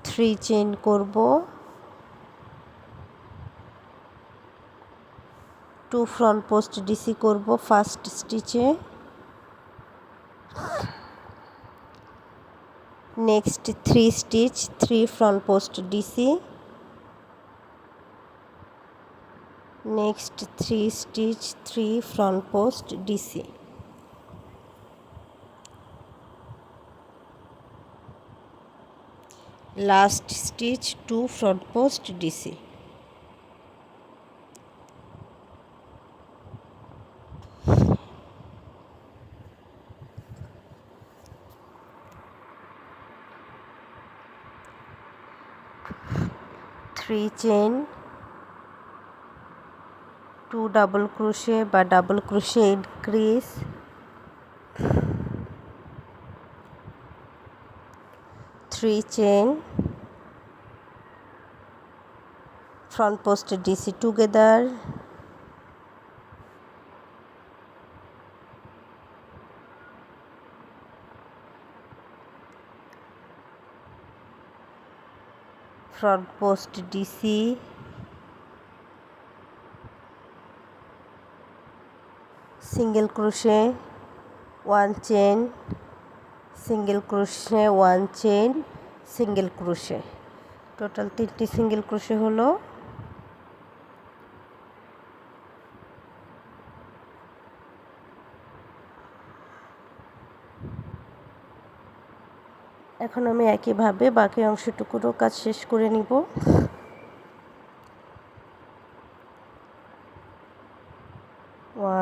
3 চেইন করব, 2 ফ্রন্ট পোস্ট ডিসি করব ফার্স্ট স্টিচে, next 3 stitch 3 front post DC, next 3 stitch 3 front post DC. Last stitch 2 front post DC. Three chain, 2 double crochet বা double crochet increase, 3 chain, front post DC together, front post DC, single crochet, 1 chain, single crochet, 1 chain, single crochet, total 3টি single crochet হলো। এখন আমি একইভাবে বাকি অংশটুকুরও কাজ শেষ করে নিব।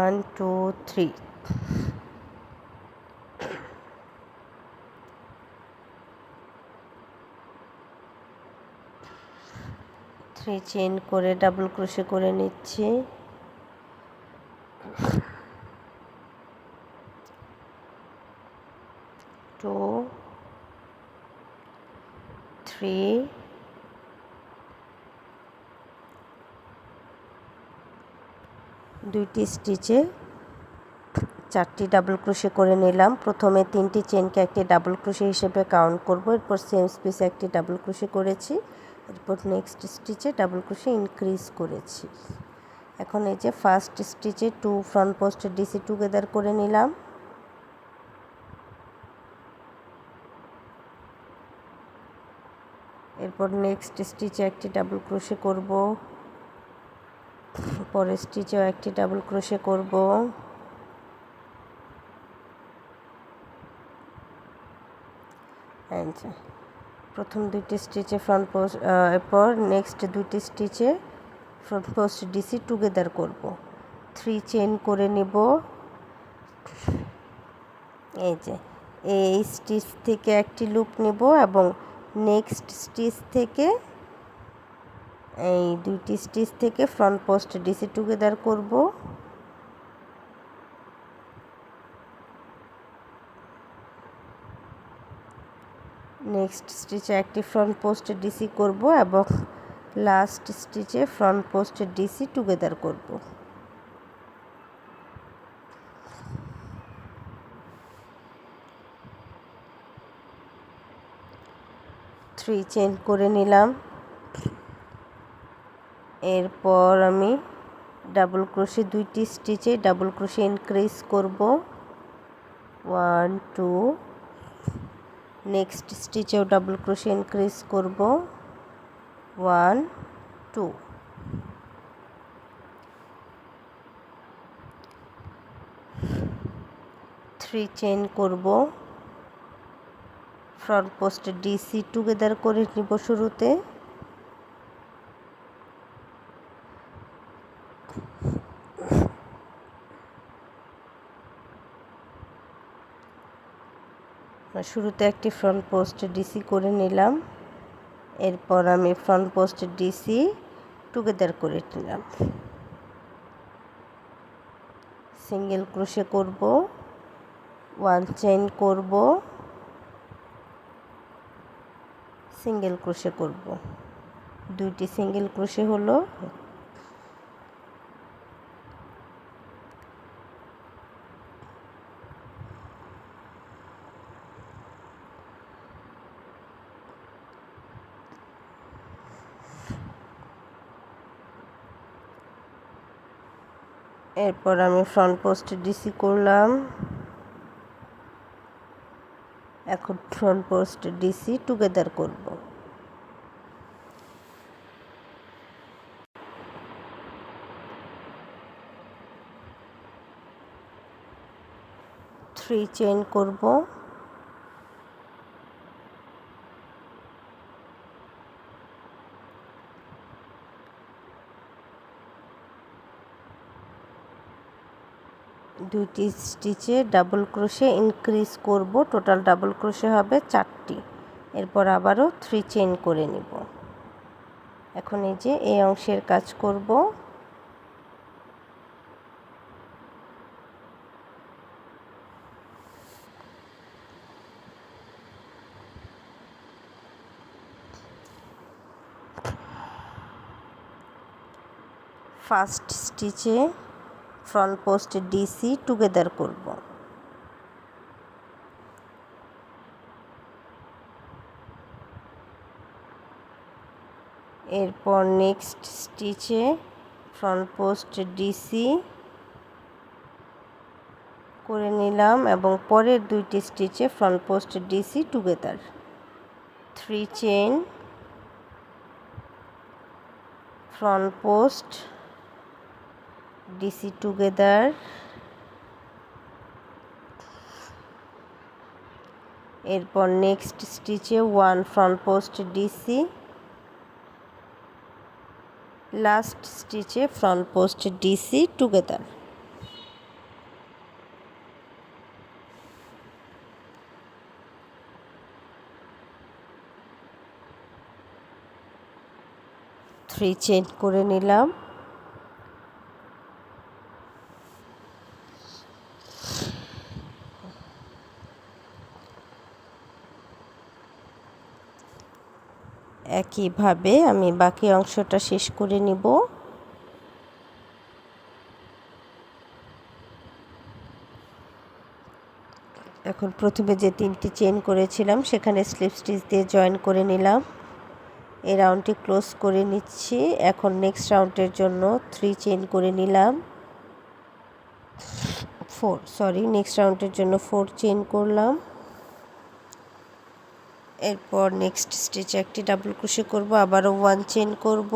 1 2 3 3 চেইন করে ডাবল ক্রোশে করে নিচ্ছি। 2 3 দুইটি স্টিচে 4টি ডাবল ক্রোশে করে নিলাম। প্রথমে 3টি চেইনকে একটি ডাবল ক্রোশে হিসেবে কাউন্ট করব, এরপর সেম স্পেসে একটি ডাবল ক্রোশে করেছি, এরপর নেক্সট স্টিচে ডাবল ক্রোশে ইনক্রিজ করেছি। এখন এই যে ফার্স্ট স্টিচে 2 ফ্রন্ট পোস্ট ডিসি টুগেদার করে নিলাম। এরপর নেক্সট স্টিচে একটি ডাবল ক্রোশে করব, পরের স্টিচেও একটি ডাবল ক্রোশে করব, প্রথম দুইটি স্টিচে ফ্রন্ট পোস্ট, এরপর নেক্সট দুইটি স্টিচে ফ্রন্ট পোস্ট ডিসি টুগেদার করব, 3 চেইন করে নিব। এই যে এই স্টিচ থেকে একটি লুপ নেব এবং নেক্সট স্টিচ থেকে এই দুইটি স্টিচ থেকে ফ্রন্ট পোস্ট ডিসি টুগেদার করব। নেক্সট স্টিচে একটি ফ্রন্ট পোস্ট ডিসি করব এবং লাস্ট স্টিচে ফ্রন্ট পোস্ট ডিসি টুগেদার করব। থ্রি চেইন করে নিলাম। এরপর আমি ডাবল ক্রোশে দুইটি স্টিচে ডাবল ক্রোশে ইনক্রিজ করব, 1 2, নেক্সট স্টিচেও ডাবল ক্রোশে ইনক্রিজ করব, 1 2, থ্রি চেইন করব, ফ্রন্ট পোস্ট ডিসি টুগেদার করে নিব শুরুতে। শুরুতে একটি ফ্রন্ট পোস্ট ডিসি করে নিলাম, এরপর আমি ফ্রন্ট পোস্ট ডিসি টুগেদার করে নিলাম। সিঙ্গেল ক্রোশে করব, 1 চেইন করব, সিঙ্গেল ক্রোশে করব, দুইটি সিঙ্গেল ক্রোশে হলো। এরপর আমি ফ্রন্ট পোস্ট ডিসি করলাম, এখন ফ্রন্ট পোস্ট ডিসি টুগেদার করব। থ্রি চেইন করব, দুইটি স্টিচে ডাবল ক্রোশে ইনক্রিজ করব, টোটাল ডাবল ক্রোশে হবে 4টি। এরপর আবারও 3 চেইন করে নিব। এখন এই যে এই অংশের কাজ করব। ফার্স্ট স্টিচে ফ্রন্ট পোস্ট ডিসি টুগেদার করব, এরপর নেক্সট স্টিচে ফ্রন্ট পোস্ট ডিসি করে নিলাম এবং পরের দুইটি স্টিচে front post DC together, 3 chain, front post DC together, এরপর নেক্সট স্টিচে 1 ফ্রন্ট পোস্ট ডিসি, লাস্ট স্টিচে front post DC together. Three chain করে নিলাম। একইভাবে আমি বাকি অংশটা শেষ করে নিব। এখন প্রথমে যে 3টি চেইন করেছিলাম সেখানে স্লিপ স্টিচ দিয়ে জয়েন করে নিলাম। এই রাউন্ডটি ক্লোজ করে নিচ্ছি। এখন নেক্সট রাউন্ডের জন্য 3 চেইন করে নিলাম, নেক্সট রাউন্ডের জন্য 4 চেইন করলাম। এরপর নেক্সট স্টিচে একটি ডাবল ক্রোশে করব, আবারও 1 চেইন করব,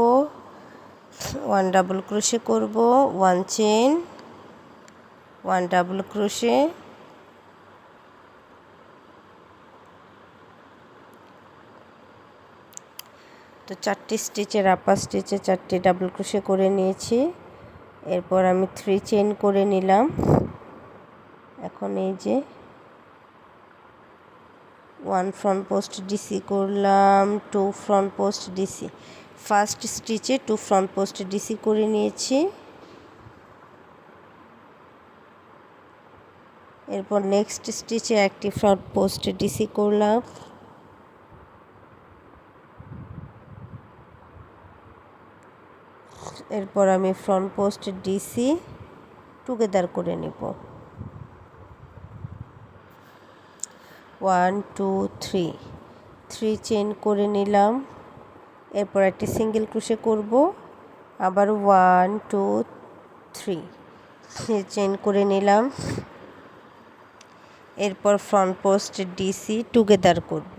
1 ডাবল ক্রোশে করব, 1 চেইন, 1 ডাবল ক্রোশে, তো 4টি স্টিচের আপার স্টিচে 4টি ডাবল ক্রোশে করে নিয়েছি। এরপর আমি 3 চেইন করে নিলাম। এখন এই যে 1 ফ্রন্ট পোস্ট ডিসি করলাম, 2 ফ্রন্ট পোস্ট ডিসি, ফার্স্ট স্টিচে 2 ফ্রন্ট পোস্ট ডিসি করে নিয়েছি। এরপর নেক্সট স্টিচে একটি ফ্রন্ট পোস্ট ডিসি করলাম, এরপর আমি ফ্রন্ট পোস্ট ডিসি টুগেদার করে নিব। 1 2 3 চেইন করে নিলাম। এরপর একটি সিঙ্গেল ক্রোশে করব, আবার 1 2 3 চেইন করে নিলাম। এরপর ফ্রন্ট পোস্ট ডিসি টুগেদার করব।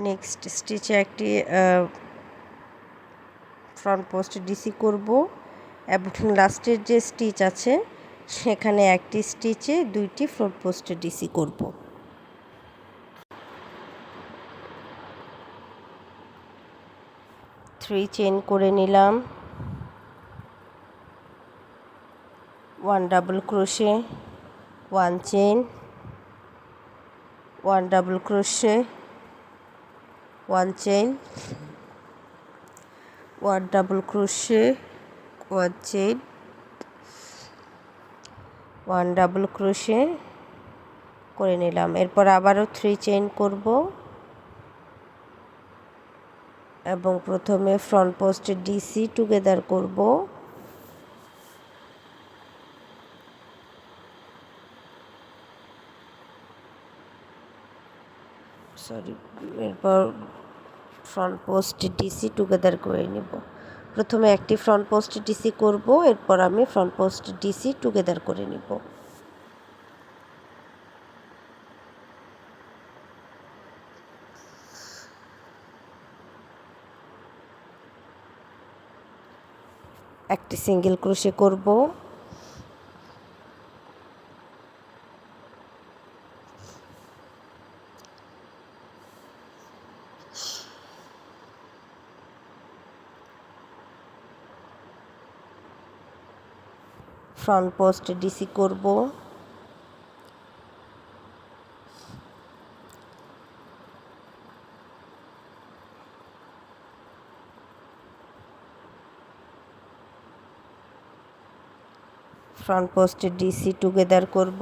নেক্সট স্টিচে একটি ফ্রন্ট পোস্ট ডিসি করব এবং লাস্টের যে স্টিচ আছে সেখানে একটি স্টিচে 2টি ফ্রন্ট পোস্ট ডিসি করব। থ্রি চেইন করে নিলাম, 1 double crochet, 1 chain, 1 double crochet, 1 chain, 1 double crochet, 1 chain, 1 double crochet করে নিলাম। এরপর আবারও 3 চেইন করব এবং প্রথমে ফ্রন্ট পোস্ট ডিসি টুগেদার করব। এরপর ফ্রন্ট পোস্ট ডিসি টুগেদার করে নেব। প্রথমে একটি ফ্রন্ট পোস্ট ডিসি করব, এরপর আমি ফ্রন্ট পোস্ট ডিসি টুগেদার করে নেব। একটি সিঙ্গেল ক্রোশে করব, ফ্রন্ট পোস্ট ডিসি করব, ফ্রন্ট পোস্ট ডিসি টুগেদার করব,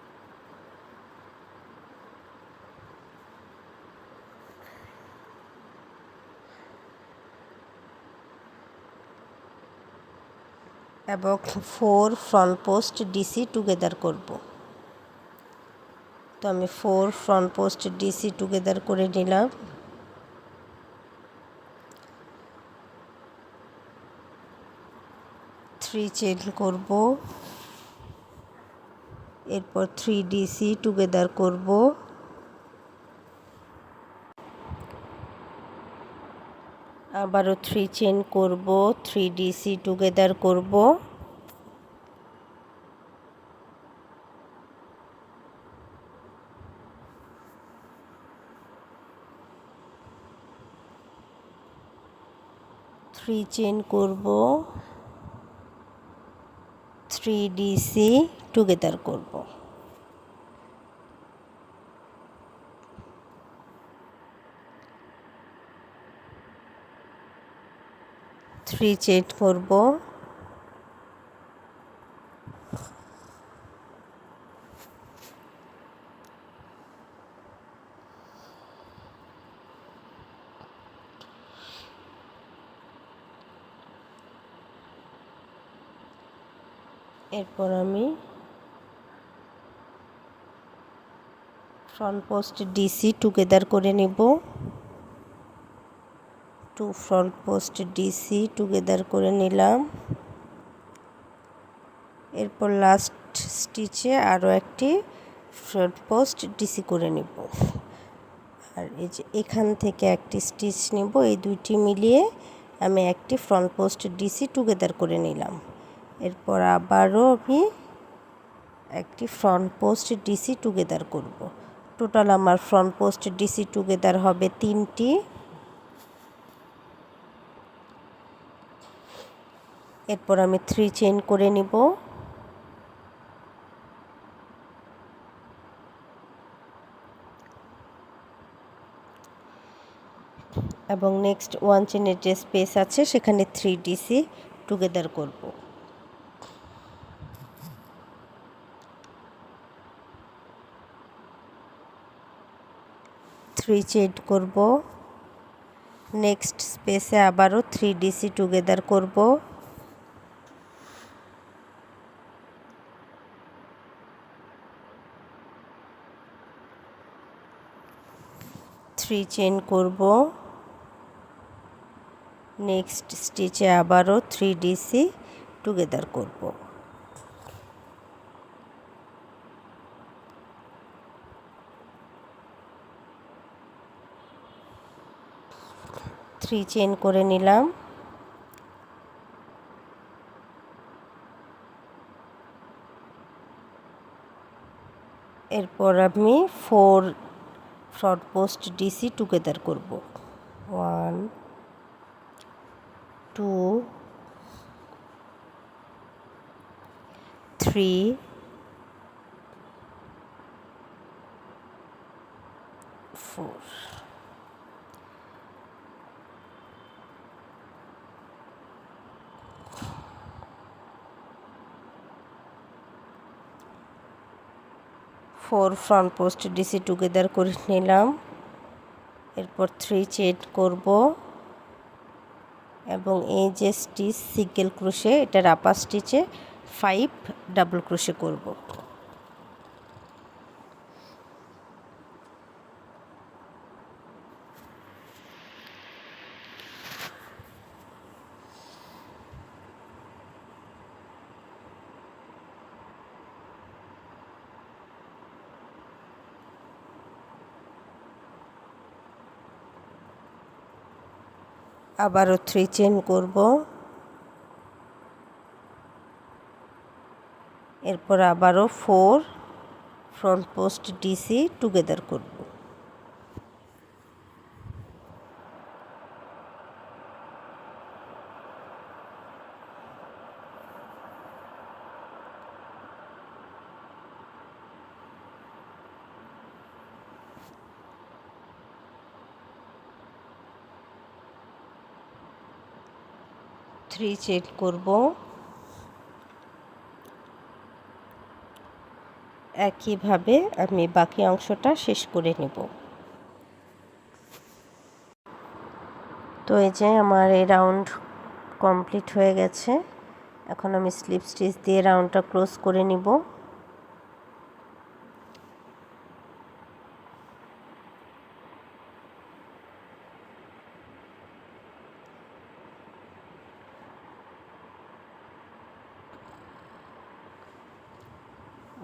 এবং 4 ফ্রন্ট পোস্ট ডিসি টুগেদার করব। তো আমি 4 ফ্রন্ট পোস্ট ডিসি টুগেদার করে নিলাম। থ্রি চেইন করব, এরপর 3 ডিসি টুগেদার করব, আবারও 3 চেইন করব, 3 ডিসি টুগেদার করব, থ্রি চেইন করব, 3 ডিসি টুগেদার করব। থ্রি চেইন করব, এরপর আমি ফ্রন্ট পোস্ট ডিসি টুগেদার করে নেব। 2 ফ্রন্ট পোস্ট ডিসি টুগেদার করে নিলাম। এরপর লাস্ট স্টিচে আরও একটি ফ্রন্ট পোস্ট ডিসি করে নেব। আর এই যে এখান থেকে একটি স্টিচ নেব, এই দুইটি মিলিয়ে আমি একটি ফ্রন্ট পোস্ট ডিসি টুগেদার করে নিলাম। এরপর আবারও আমি একটি ফ্রন্ট পোস্ট ডিসি টুগেদার করব। টোটাল আমার ফ্রন্ট পোস্ট ডিসি টুগেদার হবে 3টি। এরপর আমি 3 চেইন করে নিব, এবং নেক্সট 1 চেইনের যে স্পেস আছে সেখানে 3 ডিসি টুগেদার করব। 3 চেইন করব, নেক্সট স্পেসে আবারও 3 ডিসি টুগেদার করব, থ্রি চেইন করব, নেক্সট স্টিচে আবারও 3 ডিসি টুগেদার করব। থ্রি চেইন করে নিলাম, এরপর আমি 4 ফ্রন্ট পোস্ট ডিসি টুগেদার করব। 1 2 3 4। 4 ফ্রন্ট পোস্ট ডিসি টুগেদার করে নিলাম। এরপর 3 চেইন করব এবং এই যে স্টিচ সিঙ্গেল ক্রোশে, এটা আপার স্টিচে 5 ডাবল ক্রোশে করব। আবারও 3 চেইন করব, এরপর আবারও 4 ফ্রন্ট পোস্ট ডিসি টুগেদার করব। থ্রি চেইন করব, একইভাবে আমি বাকি অংশটা শেষ করে নেব। তো এই যে আমার এই রাউন্ড কমপ্লিট হয়ে গেছে। এখন আমি স্লিপ স্টিচ দিয়ে রাউন্ডটা ক্লোজ করে নিব।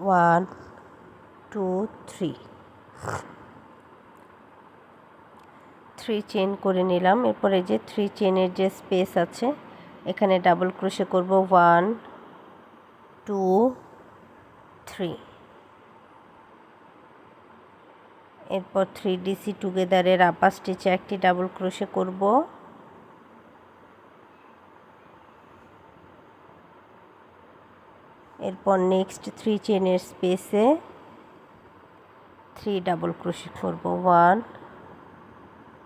ওয়ান, টু, থ্রি চেন করে নিলাম। এরপরে যে 3 চেনের যে স্পেস আছে এখানে ডাবল ক্রোশে করব 1, 2, 3। এরপর 3DC টুগেদারের আপার স্টিচে একটি ডাবল ক্রোশে করব। এরপর নেক্সট 3 চেনের স্পেসে 3 ডাবল ক্রোশে করব 1,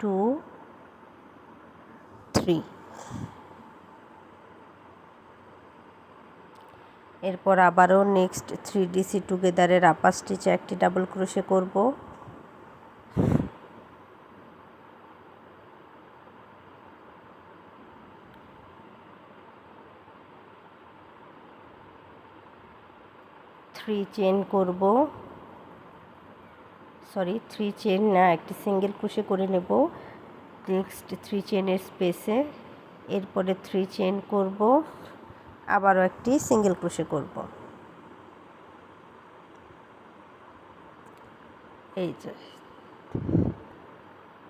2, 3। এরপর আবারও নেক্সট 3DC টুগেদারের আপার স্টিচে একটি ডাবল ক্রোশে করব। থ্রি চেন না, একটি সিঙ্গেল ক্রোশে করে নেব নেক্সট 3 চেনের স্পেসে। এরপরে 3 চেন করব, আবারও একটি সিঙ্গেল ক্রোশে করব। এই যে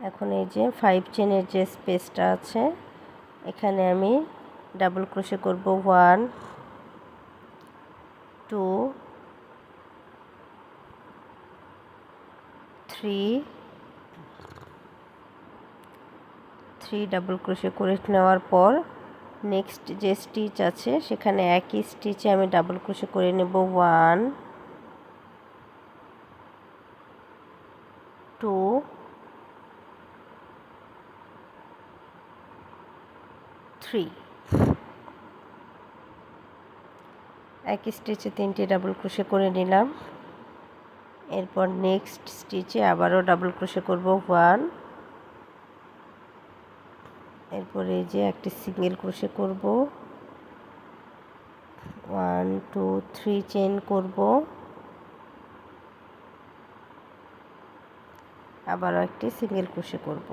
এখন এই যে 5 চেনের যে স্পেসটা আছে এখানে আমি ডাবল ক্রোশে করব 1, 2, 3 ডাবল ক্রোশে করে নেওয়ার পর নেক্সট যে স্টিচ আছে সেখানে একই স্টিচে আমি ডাবল ক্রোশে করে নেব 1, 2, 3। একই স্টিচে 3টি ডাবল ক্রোশে করে নিলাম। এরপর নেক্সট স্টিচে আবারও ডাবল ক্রোশে করব 1। এরপর এই যে একটি সিঙ্গেল ক্রোশে করব, 1, 2, 3 চেন করব, আবারও একটি সিঙ্গেল ক্রোশে করব।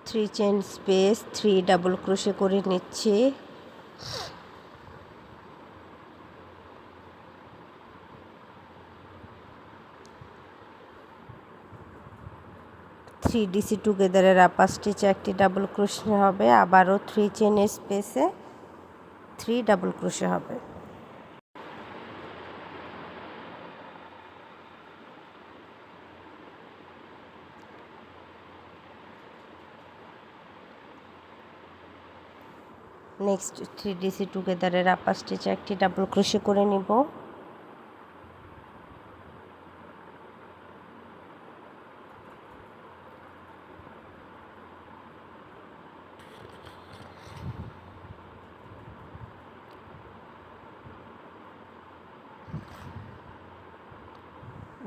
Three chain space 3 double crochet করে নিচ্ছি। থ্রি ডিসি টুগেদারের আপার স্টিচে একটি ডাবল ক্রোশে হবে, আবারও 3 চেনের স্পেসে 3 ডাবল ক্রোশে হবে। নেক্সট 3DC টুগেদারের আপার স্টিচে একটি ডাবল ক্রোশে করে নিব।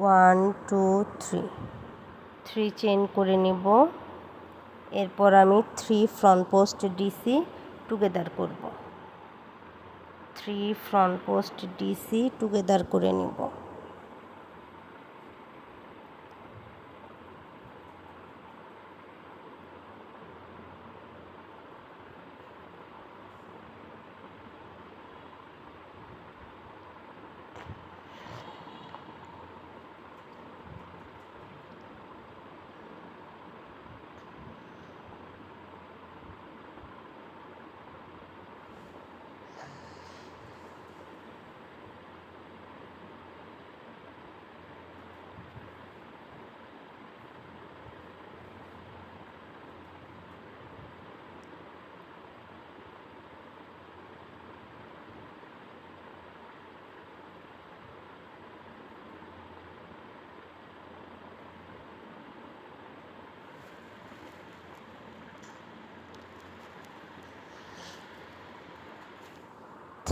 ওয়ান, টু, থ্রি চেন করে নিব। এরপর আমি 3 ফ্রন্ট পোস্ট ডিসি টুগেদার করব। 3 ফ্রন্ট পোস্ট ডিসি টুগেদার করে নিব।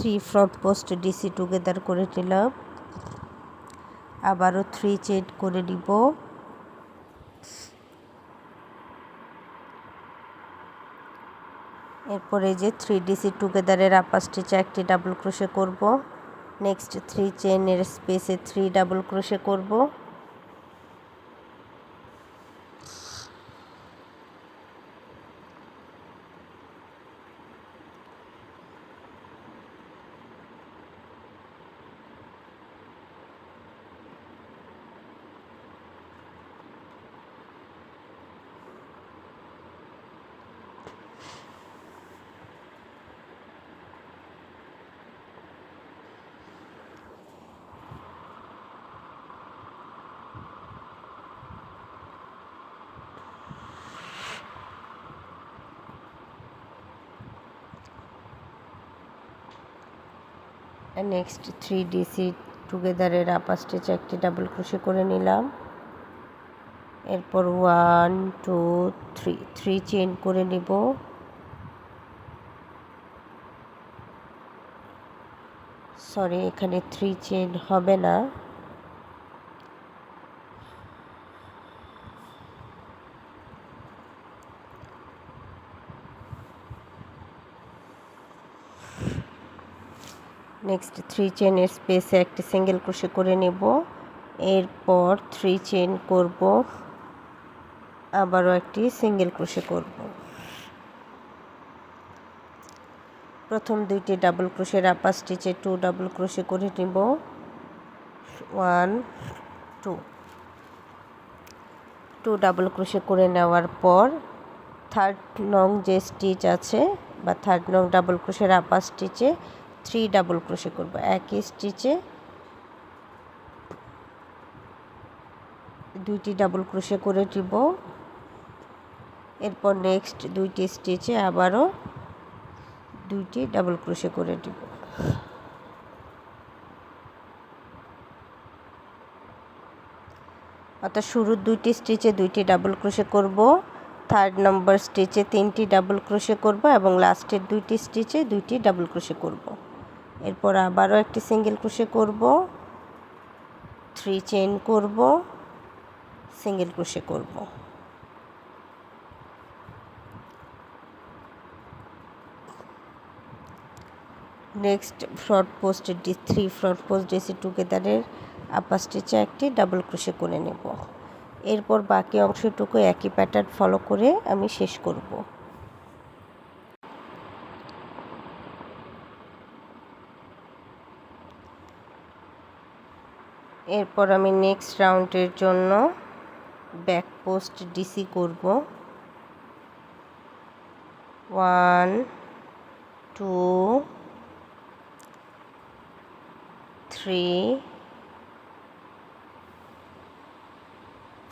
3 ফ্রন্ট পোস্ট ডিসি টুগেদার করে নিলাম, আবারও 3 চেইন করে নিব। এরপরে যে 3 ডিসি টুগেদারের আপার স্টিচে একটি ডাবল ক্রোশে করব, নেক্সট 3 চেইনের স্পেসে 3 ডাবল ক্রোশে করব। নেক্সট 3 ডিসি টুগেদারের আপার স্টিচে একটি ডাবল ক্রোশে করে নিলাম। এরপর 1 2 3 চেইন করে নিব। সরি, এখানে 3 চেইন হবে না, নেক্সট 3 চেইনের স্পেসে একটি সিঙ্গেল ক্রোশে করে নেব। এরপর 3 চেইন করব, আবারও একটি সিঙ্গেল ক্রোশে করব। প্রথম দুইটি ডাবল ক্রোশের আপার স্টিচে 2 ডাবল ক্রোশে করে নেব, 1 2 ডাবল ক্রোশে করে নেওয়ার পর থার্ড নং যে স্টিচ আছে বা থার্ড নং ডাবল ক্রোশের আপার স্টিচে 3 ডাবল ক্রোশে করব। একই স্টিচে দুইটি ডাবল ক্রোশে করে দিব। এরপর নেক্সট দুইটি স্টিচে আবারও দুইটি ডাবল ক্রোশে করে দিব। অর্থাৎ শুরুর দুইটি স্টিচে দুইটি ডাবল ক্রোশে করব, থার্ড নম্বর স্টিচে 3টি ডাবল ক্রোশে করব এবং লাস্টের দুইটি স্টিচে 2টি ডাবল ক্রোশে করব। এরপর আবারও একটি সিঙ্গেল ক্রোশে করব, 3 চেইন করব, সিঙ্গেল ক্রোশে করব। Next front post 3 front post DC টুগেদারের আপার স্টিচে একটি ডাবল ক্রোশে করে নেব। এরপর বাকি অংশটুকু একই প্যাটার্ন ফলো করে আমি শেষ করব। এরপর আমি নেক্সট রাউন্ডের জন্য ব্যাক পোস্ট ডিসি করব। 1 2 3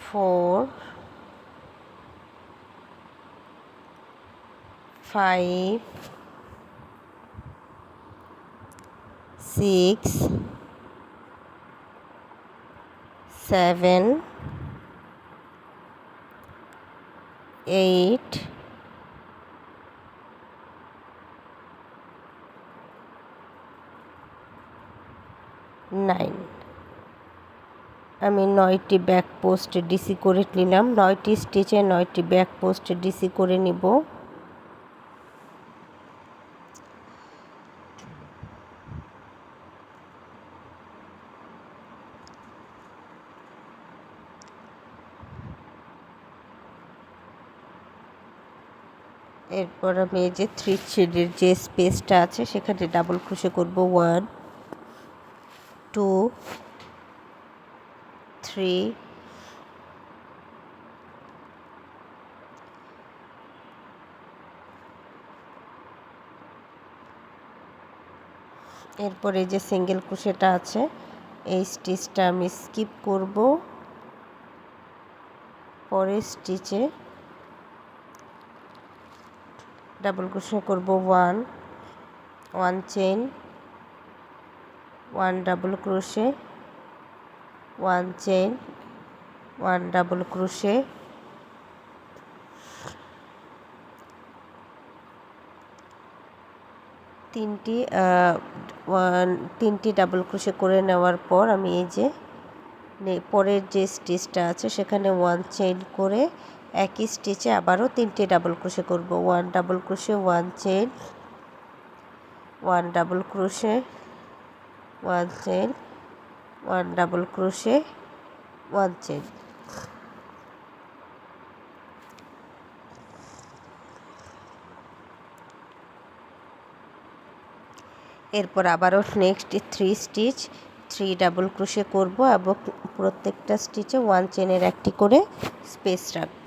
4 5 6 7 8 9। আমি 9টি ব্যাক পোস্ট ডিসি করে নিলাম। 9টি স্টিচে 9টি ব্যাক পোস্ট ডিসি করে নিব। এরপর আমি এই যে 3 চেইনের যে স্পেসটা আছে সেখানে ডাবল ক্রোশে করব। 1 2 3 এরপরে যে সিঙ্গেল ক্রোশেটা আছে এই স্টিচটা আমি স্কিপ করব। পরের স্টিচে ডাবল ক্রোশে করব। 1 chain, 1 double crochet, 1 chain, 1 double crochet, তিনটি 3টি ডাবল ক্রোশে করে নেওয়ার পর আমি এই যে পরের যে স্টিচটা আছে সেখানে 1 চেইন করে একই স্টিচে আবারও 3টে ডাবল ক্রোশে করব। 1 double crochet 1 chain, 1 double crochet 1 chain, 1 double crochet 1 chain. এরপর আবারও নেক্সট 3 স্টিচ 3 ডাবল ক্রোশে করব এবং প্রত্যেকটা স্টিচে 1 চেইনের একটি করে স্পেস রাখব।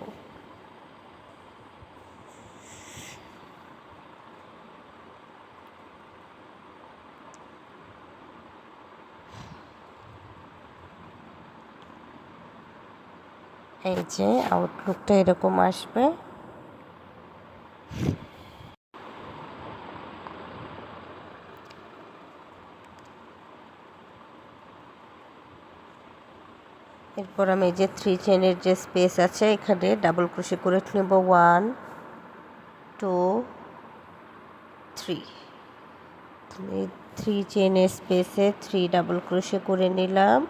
এই যে আউটলুকটা এরকম আসবে। এরপর আমি যে 3 চেইনের যে স্পেস আছে এখানে ডাবল ক্রোশে করে নেব 1 2 3। 3 চেইনের স্পেসে 3 ডাবল ক্রোশে করে নিলাম।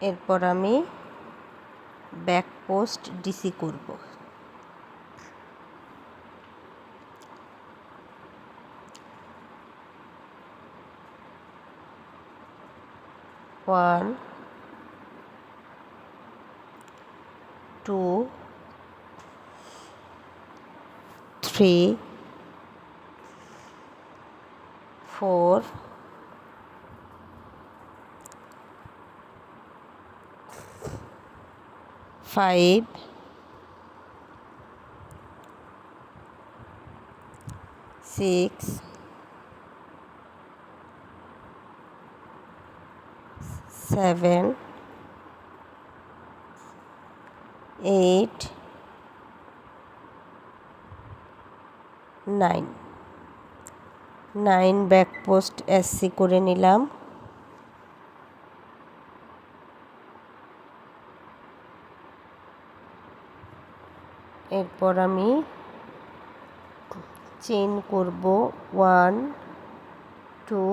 এরপর আমি ব্যাক পোস্ট ডিসি করব। 1 2 3 4 5 6 7 8 9 ব্যাক পোস্ট এসসি করে নিলাম। এরপর আমি চেইন করব 1 2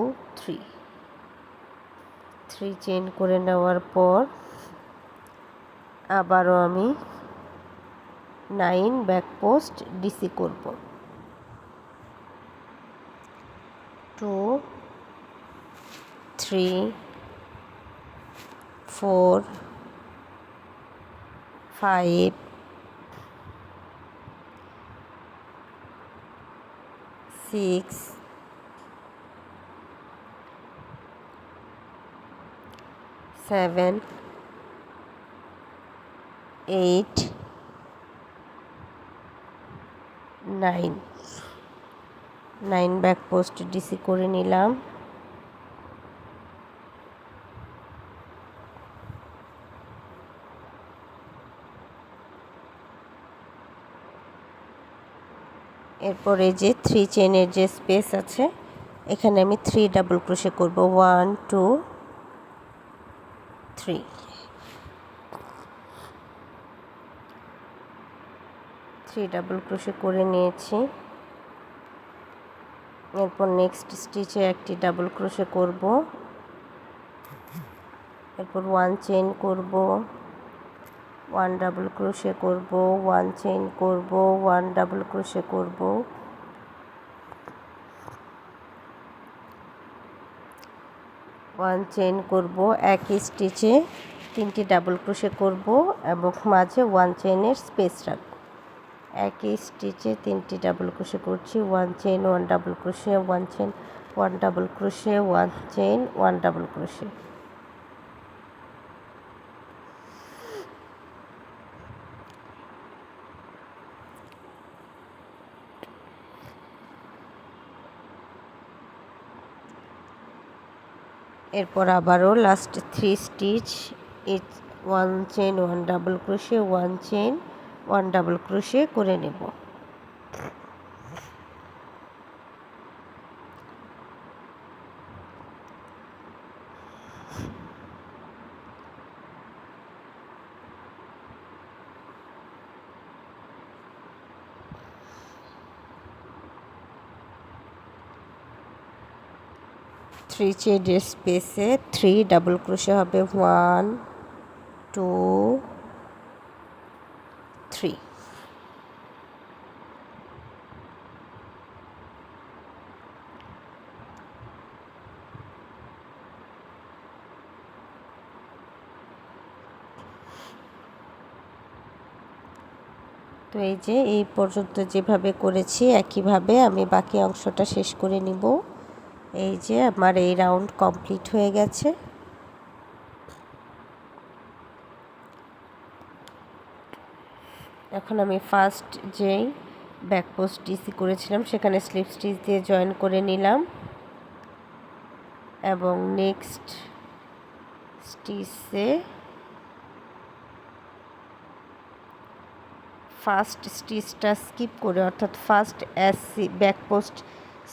3 চেইন করে নেওয়ার পর আবারও আমি 9 ব্যাক পোস্ট ডিসি করব। 2 3 4 5 6 7 8 9 ব্যাক পোস্ট ডিসি করে নিলাম। এরপরে যে 3 চেইনের যে স্পেস আছে এখানে আমি 3 ডাবল ক্রোশে করব। 1 2 3 ডাবল ক্রোশে করে নিয়েছি। এরপর নেক্সট স্টিচে একটি ডাবল ক্রোশে করব। এরপর 1 চেইন করব, 1 ডাবল ক্রোশে করব, 1 চেইন করব, 1 ডাবল ক্রোশে করব, 1 চেইন করব, একই স্টিচে 3টি ডাবল ক্রোশে করব এবং মাঝে 1 চেইনের স্পেস রাখব। একই স্টিচে 3টি ডাবল ক্রোশে করছি। 1 chain 1 double crochet, 1 chain 1 double crochet, 1 chain 1 double crochet. এরপর আবারও last 3 stitch 1 chain 1 double crochet, 1 chain 1 double crochet করে নেব। 3 চেইনের স্পেসে 3 ডাবল ক্রোশে হবে 1 2 3। তো এই যে এই পর্যন্ত যেভাবে করেছি একইভাবে আমি বাকি অংশটা শেষ করে নিব। এই যে আমার এই রাউন্ড কমপ্লিট হয়ে গেছে। এখন আমি ফার্স্ট যেই ব্যাক পোস্ট ডিসি করেছিলাম সেখানে স্লিপ স্টিচ দিয়ে জয়েন করে নিলাম এবং নেক্সট স্টিচে ফার্স্ট স্টিচটা স্কিপ করে, অর্থাৎ first back post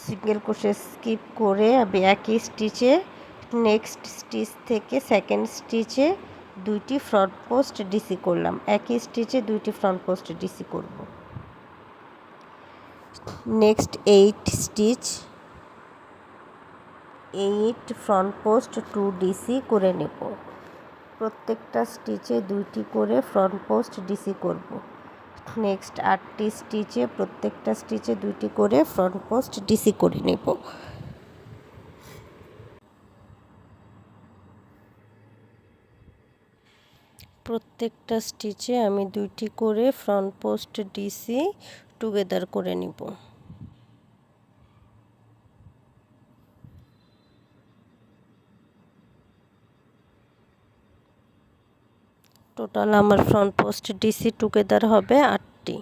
single crochet skip করে আমি একই স্টিচে নেক্সট স্টিচ থেকে সেকেন্ড স্টিচে 2টি ফ্রন্ট পোস্ট ডিসি করলাম। একই স্টিচে 2টি ফ্রন্ট পোস্ট ডিসি করব। Next 8 stitch 8 front post 2 DC করে নেব। প্রত্যেকটা স্টিচে 2টি করে ফ্রন্ট পোস্ট ডিসি করব। নেক্সট 8টি স্টিচে প্রত্যেকটা স্টিচে 2টি করে ফ্রন্ট পোস্ট ডিসি করে নেব। প্রত্যেকটা স্টিচে আমি 2টি করে ফ্রন্ট পোস্ট ডিসি টুগেদার করে নিব। টোটাল আমার ফ্রন্ট পোস্ট ডিসি টুগেদার হবে 8টি।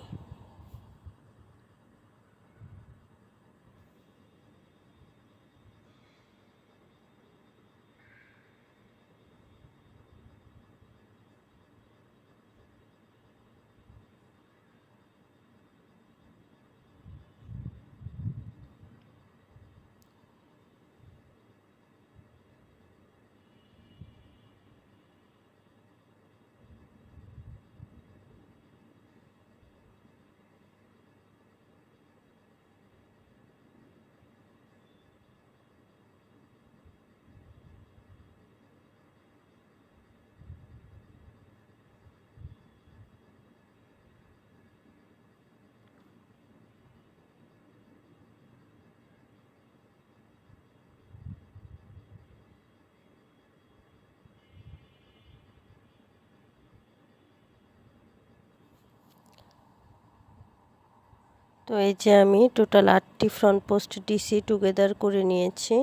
তো এই যে আমি টোটাল 8টি ফ্রন্ট পোস্ট ডিসি টুগেদার করে নিয়েছি।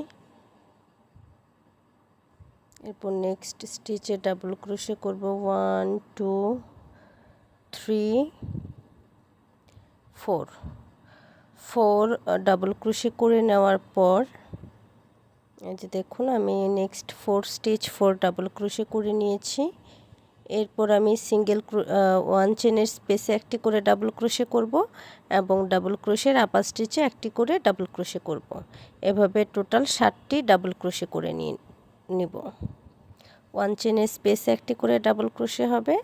এরপর নেক্সট স্টিচে ডাবল ক্রোশে করব 1 2 3 4 4 ডাবল ক্রোশে করে নেওয়ার পর এই যে দেখুন আমি নেক্সট 4 স্টিচ 4 ডাবল ক্রোশে করে নিয়েছি। এরপর আমি সিঙ্গেল 1 চেনের স্পেসে একটি করে ডাবল ক্রোশে করব এবং ডাবল ক্রোশের আপার স্টিচে একটি করে ডাবল ক্রোশে করব। এভাবে টোটাল 7টি ডাবল ক্রোশে করে নিব। 1 চেনের স্পেসে একটি করে ডাবল ক্রোশে হবে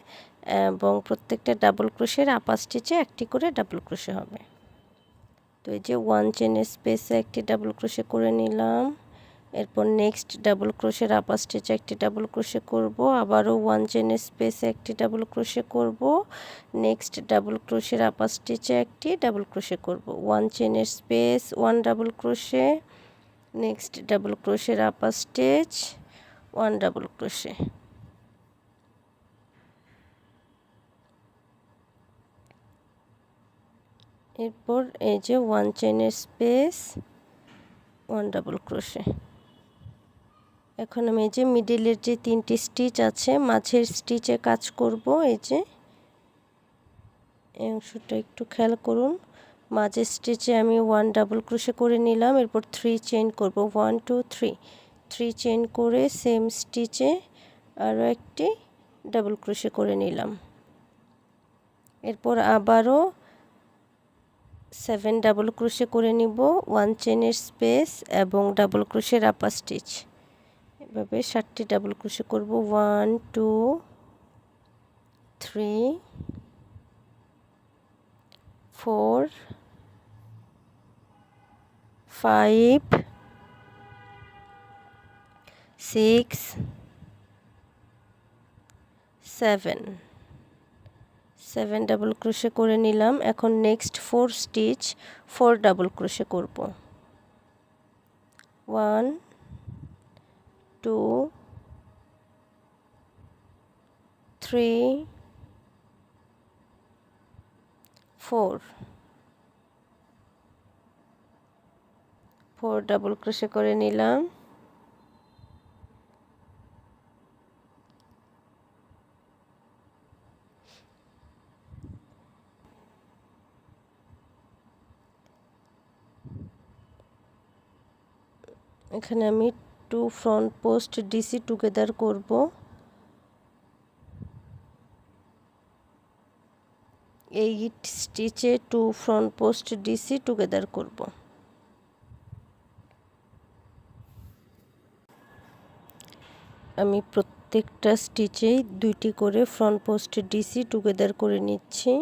এবং প্রত্যেকটা ডাবল ক্রোশের আপার স্টিচে একটি করে ডাবল ক্রোশে হবে। তো এই যে 1 চেনের স্পেসে একটি ডাবল ক্রোশে করে নিলাম। এরপর নেক্সট ডাবল ক্রোশের আপার স্টিচে একটি ডাবল ক্রোশে করব, আবারও 1 চেনের স্পেসে একটি ডাবল ক্রোশে করব, নেক্সট ডাবল ক্রোশের আপার স্টিচে একটি ডাবল ক্রোশে করব, 1 চেনের space 1 double crochet, next double ক্রোশের আপার স্টিচ 1 ডাবল ক্রোশে। এরপর এই যে 1 চেনের স্পেস 1 ডাবল ক্রোশে। এখন আমি এই যে মিডিলের যে 3টি স্টিচ আছে মাঝের স্টিচে কাজ করব। এই যে এই অংশটা একটু খেয়াল করুন, মাঝের স্টিচে আমি 1 ডাবল ক্রোশে করে নিলাম। এরপর 3 চেইন করব, 1 2 3 চেইন করে সেম স্টিচে আরও একটি ডাবল ক্রোশে করে নিলাম। এরপর আবারও 7 ডাবল ক্রোশে করে নিব, 1 চেনের স্পেস এবং ডাবল ক্রোশের আপার স্টিচ। এভাবে 7টি ডাবল ক্রোশে করব, 1 2 3 4 5 6 7 ডাবল ক্রোশে করে নিলাম। এখন নেক্সট 4 স্টিচ 4 ডাবল ক্রোশে করব। 1 2 3 4 ডাবল ক্রোশে করে নিলাম। এখানে আমি 2 ফ্রন্ট পোস্ট ডিসি টুগেদার করব। এই স্টিচে 2 ফ্রন্ট পোস্ট ডিসি টুগেদার করব। আমি প্রত্যেকটা স্টিচেই 2টি করে ফ্রন্ট পোস্ট ডিসি টুগেদার করে নিচ্ছি।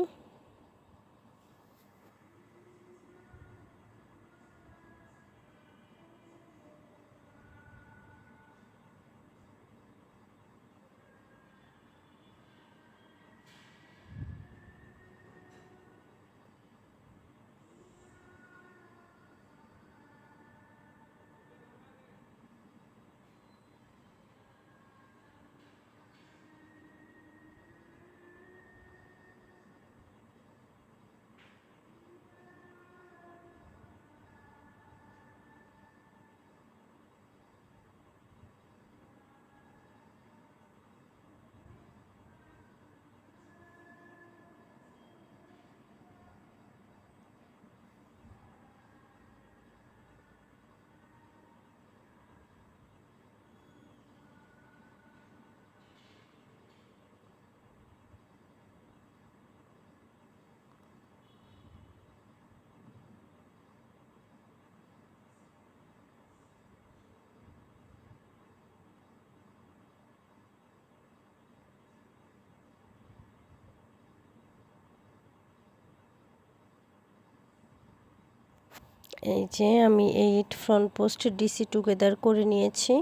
এই যে আমি 8 ফ্রন্ট পোস্ট ডিসি টুগেদার করে নিয়েছি।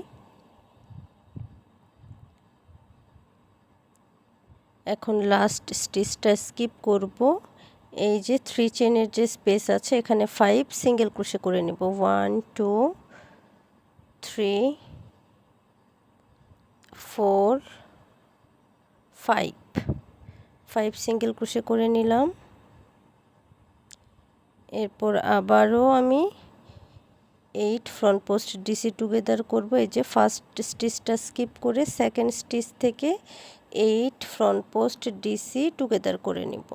এখন লাস্ট স্টিচটা স্কিপ করব। এই যে 3 চেনের যে স্পেস আছে এখানে 5 সিঙ্গেল ক্রোশে করে নিব। 1 2 3 4 5 সিঙ্গেল ক্রোশে করে নিলাম। এরপর আবারও আমি 8 ফ্রন্ট পোস্ট ডিসি টুগেদার করব। এই যে ফার্স্ট স্টিচটা স্কিপ করে সেকেন্ড স্টিচ থেকে 8 ফ্রন্ট পোস্ট ডিসি টুগেদার করে নিব।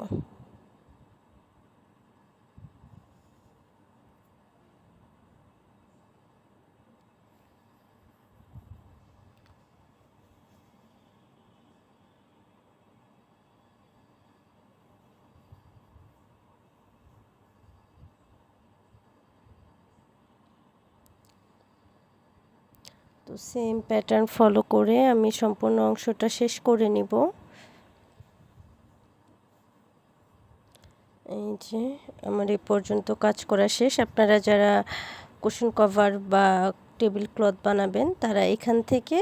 তো সেম প্যাটার্ন ফলো করে আমি সম্পূর্ণ অংশটা শেষ করে নিব। এই যে আমার এই পর্যন্ত কাজ করা শেষ। আপনারা যারা কুশন কভার বা টেবিল ক্লথ বানাবেন তারা এখান থেকে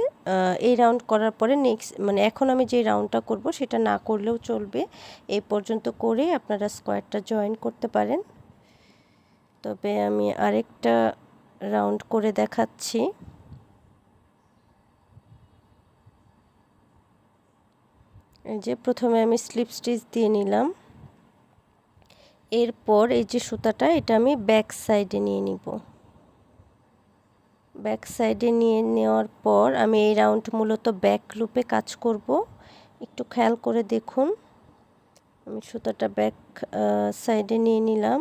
এই রাউন্ড করার পরে নেক্সট মানে এখন আমি যে রাউন্ডটা করব সেটা না করলেও চলবে। এই পর্যন্ত করে আপনারা স্কোয়ারটা জয়েন করতে পারেন। তবে আমি আরেকটা রাউন্ড করে দেখাচ্ছি। এই যে প্রথমে আমি স্লিপ স্টিচ দিয়ে নিলাম। এরপর এই যে সুতাটা এটা আমি ব্যাক সাইডে নিয়ে নিব। ব্যাক সাইডে নিয়ে নেওয়ার পর আমি এই রাউন্ড মূলত ব্যাক লুপে কাজ করব। একটু খেয়াল করে দেখুন। আমি সুতাটা ব্যাক সাইডে নিয়ে নিলাম।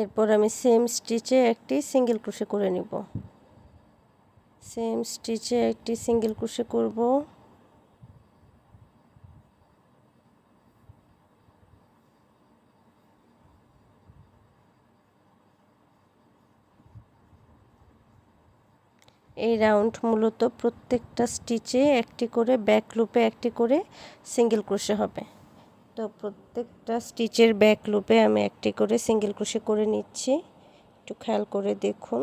এরপর আমি সেম স্টিচে একটি সিঙ্গেল ক্রোশে করে নিব। সেম স্টিচে একটি সিঙ্গেল ক্রোশে করব। এই রাউন্ড মূলত প্রত্যেকটা স্টিচে একটি করে ব্যাক লুপে একটি করে সিঙ্গেল ক্রোশে হবে। তো প্রত্যেকটা স্টিচের ব্যাক লুপে আমি একটি করে সিঙ্গেল ক্রোশে করে নিচ্ছি, একটু খেয়াল করে দেখুন।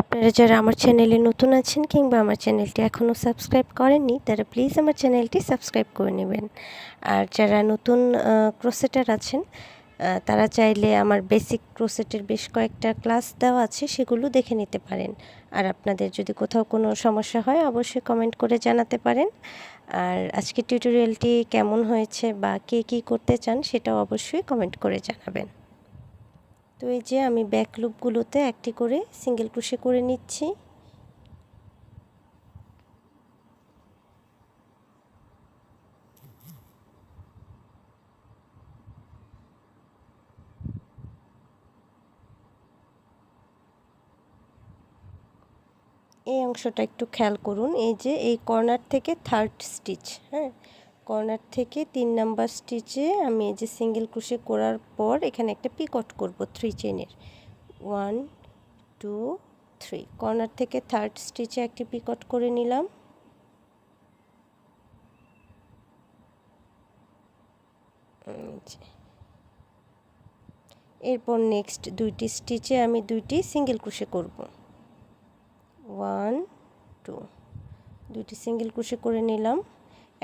আপনারা যারা আমার চ্যানেলে নতুন আছেন কিংবা আমার চ্যানেলটি এখনও সাবস্ক্রাইব করেননি তারা প্লিজ আমার চ্যানেলটি সাবস্ক্রাইব করে নেবেন। আর যারা নতুন ক্রোশেটার আছেন তারা চাইলে আমার বেসিক ক্রোশেটের বেশ কয়েকটা ক্লাস দেওয়া আছে, সেগুলো দেখে নিতে পারেন। আর আপনাদের যদি কোথাও কোনো সমস্যা হয় অবশ্যই কমেন্ট করে জানাতে পারেন। আর আজকের টিউটোরিয়ালটি কেমন হয়েছে বা কে কী করতে চান সেটাও অবশ্যই কমেন্ট করে জানাবেন। তো এই যে আমি ব্যাক লুপগুলোতে একটি করে সিঙ্গেল ক্রোশে করে নিচ্ছি। এই অংশটা একটু খেয়াল করুন, এই যে এই কর্নার থেকে থার্ড স্টিচ, হ্যাঁ, কর্নার থেকে 3 নাম্বার স্টিচে আমি এই যে সিঙ্গেল ক্রোশে করার পর এখানে একটা পিকট করব 3 চেইনের, 1 2 3। কর্নার থেকে থার্ড স্টিচে একটি পিকট করে নিলাম। এরপর নেক্সট দুইটি স্টিচে আমি দুইটি সিঙ্গেল ক্রোশে করব, 1 2, দুইটি সিঙ্গেল ক্রোশে করে নিলাম।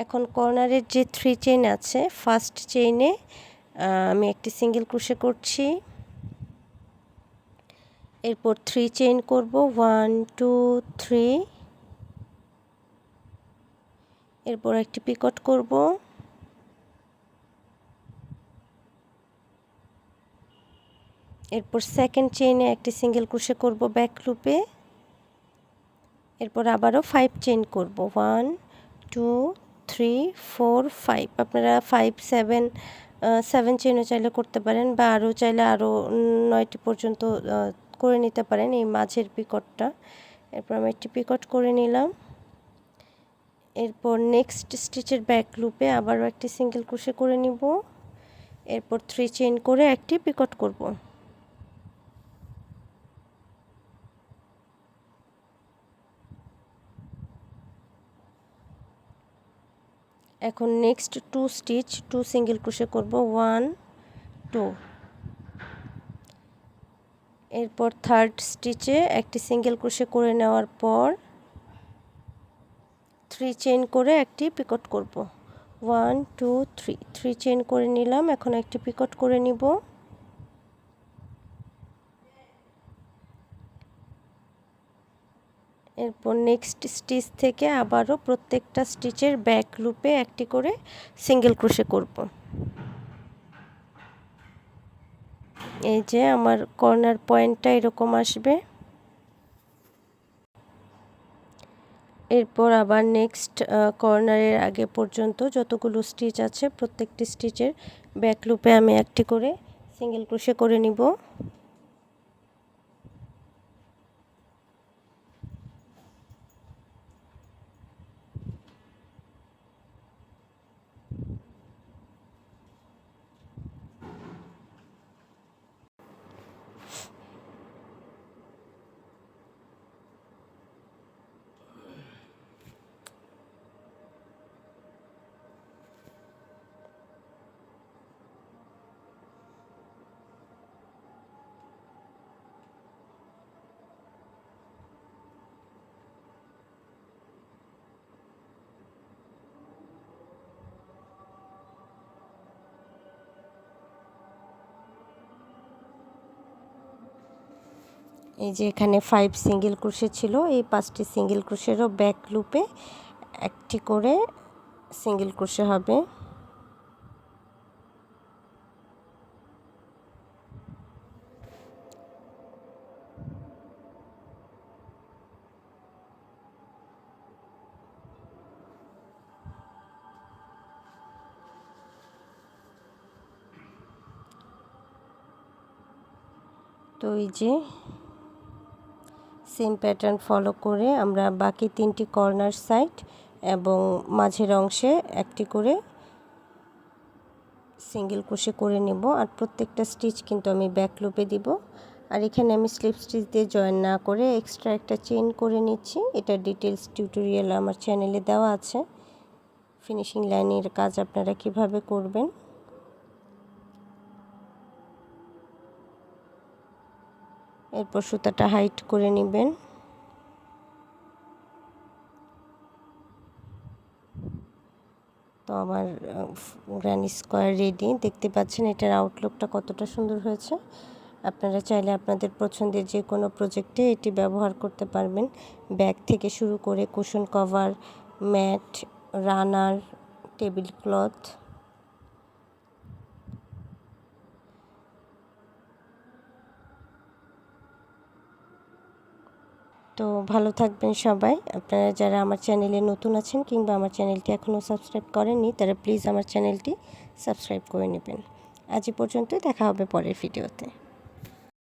এখন কর্নারের যে 3 চেইন আছে ফার্স্ট চেইনে আমি একটি সিঙ্গেল ক্রোশে করছি, এরপর 3 চেইন করব, 1 2 3, এরপর একটি পিকট করব, এরপর সেকেন্ড চেইনে একটি সিঙ্গেল ক্রোশে করব ব্যাক লুপে, এরপর আবারও 5 চেইন করব, 1 2 3 4 5। আপনারা 5 7 চেইনও চাইলে করতে পারেন বা আরও চাইলে আরও 9টি পর্যন্ত করে নিতে পারেন এই মাঝের পিকটটা। এরপর আমি একটি পিকট করে নিলাম। এরপর নেক্সট স্টিচের ব্যাক লুপে আবারও একটি সিঙ্গেল ক্রোশে করে নিব, এরপর 3 চেইন করে একটি পিকট করব। এখন নেক্সট 2 স্টিচ 2 সিঙ্গেল ক্রোশে করব, 1 2। এরপর থার্ড স্টিচে একটি সিঙ্গেল ক্রোশে করে নেওয়ার পর 3 চেইন করে একটি পিকট করব, 1 2 3। 3 চেইন করে নিলাম, এখন একটি পিকট করে নিব। এরপর নেক্সট স্টিচ থেকে আবারও প্রত্যেকটা স্টিচের ব্যাক লুপে একটি করে সিঙ্গেল ক্রোশে করব। এই যে আমার কর্নার পয়েন্টটা এরকম আসবে। এরপর আবার নেক্সট কর্নারের আগে পর্যন্ত যতগুলো স্টিচ আছে প্রত্যেকটি স্টিচের ব্যাক লুপে আমি একটি করে সিঙ্গেল ক্রোশে করে নিব। এই যে এখানে 5 সিঙ্গেল ক্রোশে ছিল, এই 5টি সিঙ্গেল ক্রোশেরও ব্যাক লুপে একটি করে সিঙ্গেল ক্রোশে হবে। তো এই যে সেম প্যাটার্ন ফলো করে আমরা বাকি 3টি কর্নার সাইড এবং মাঝের অংশে একটি করে সিঙ্গেল ক্রোশে করে নেব। আর প্রত্যেকটা স্টিচ কিন্তু আমি ব্যাক লুপে দিব। আর এখানে আমি স্লিপ স্টিচ দিয়ে জয়েন না করে এক্সট্রা একটা চেইন করে নিচ্ছি। এটা ডিটেলস টিউটোরিয়াল আমার চ্যানেলে দেওয়া আছে। ফিনিশিং লাইনের কাজ আপনারা কিভাবে করবেন। এরপর সুতাটা হাইট করে নেবেন। তো আমার গ্র্যানি স্কোয়ার রেডি। দেখতে পাচ্ছেন এটার আউটলুকটা কতটা সুন্দর হয়েছে। আপনারা চাইলে আপনাদের পছন্দের যে কোনো প্রজেক্টে এটি ব্যবহার করতে পারবেন। ব্যাগ থেকে শুরু করে কুশন কভার, ম্যাট, রানার, টেবিল ক্লথ। তো ভালো থাকবেন সবাই। আপনারা যারা আমার চ্যানেলে নতুন আছেন কিংবা আমার চ্যানেলটি এখনও সাবস্ক্রাইব করেননি তারা প্লিজ আমার চ্যানেলটি সাবস্ক্রাইব করে নেবেন। আজ এ পর্যন্তই, দেখা হবে পরের ভিডিওতে।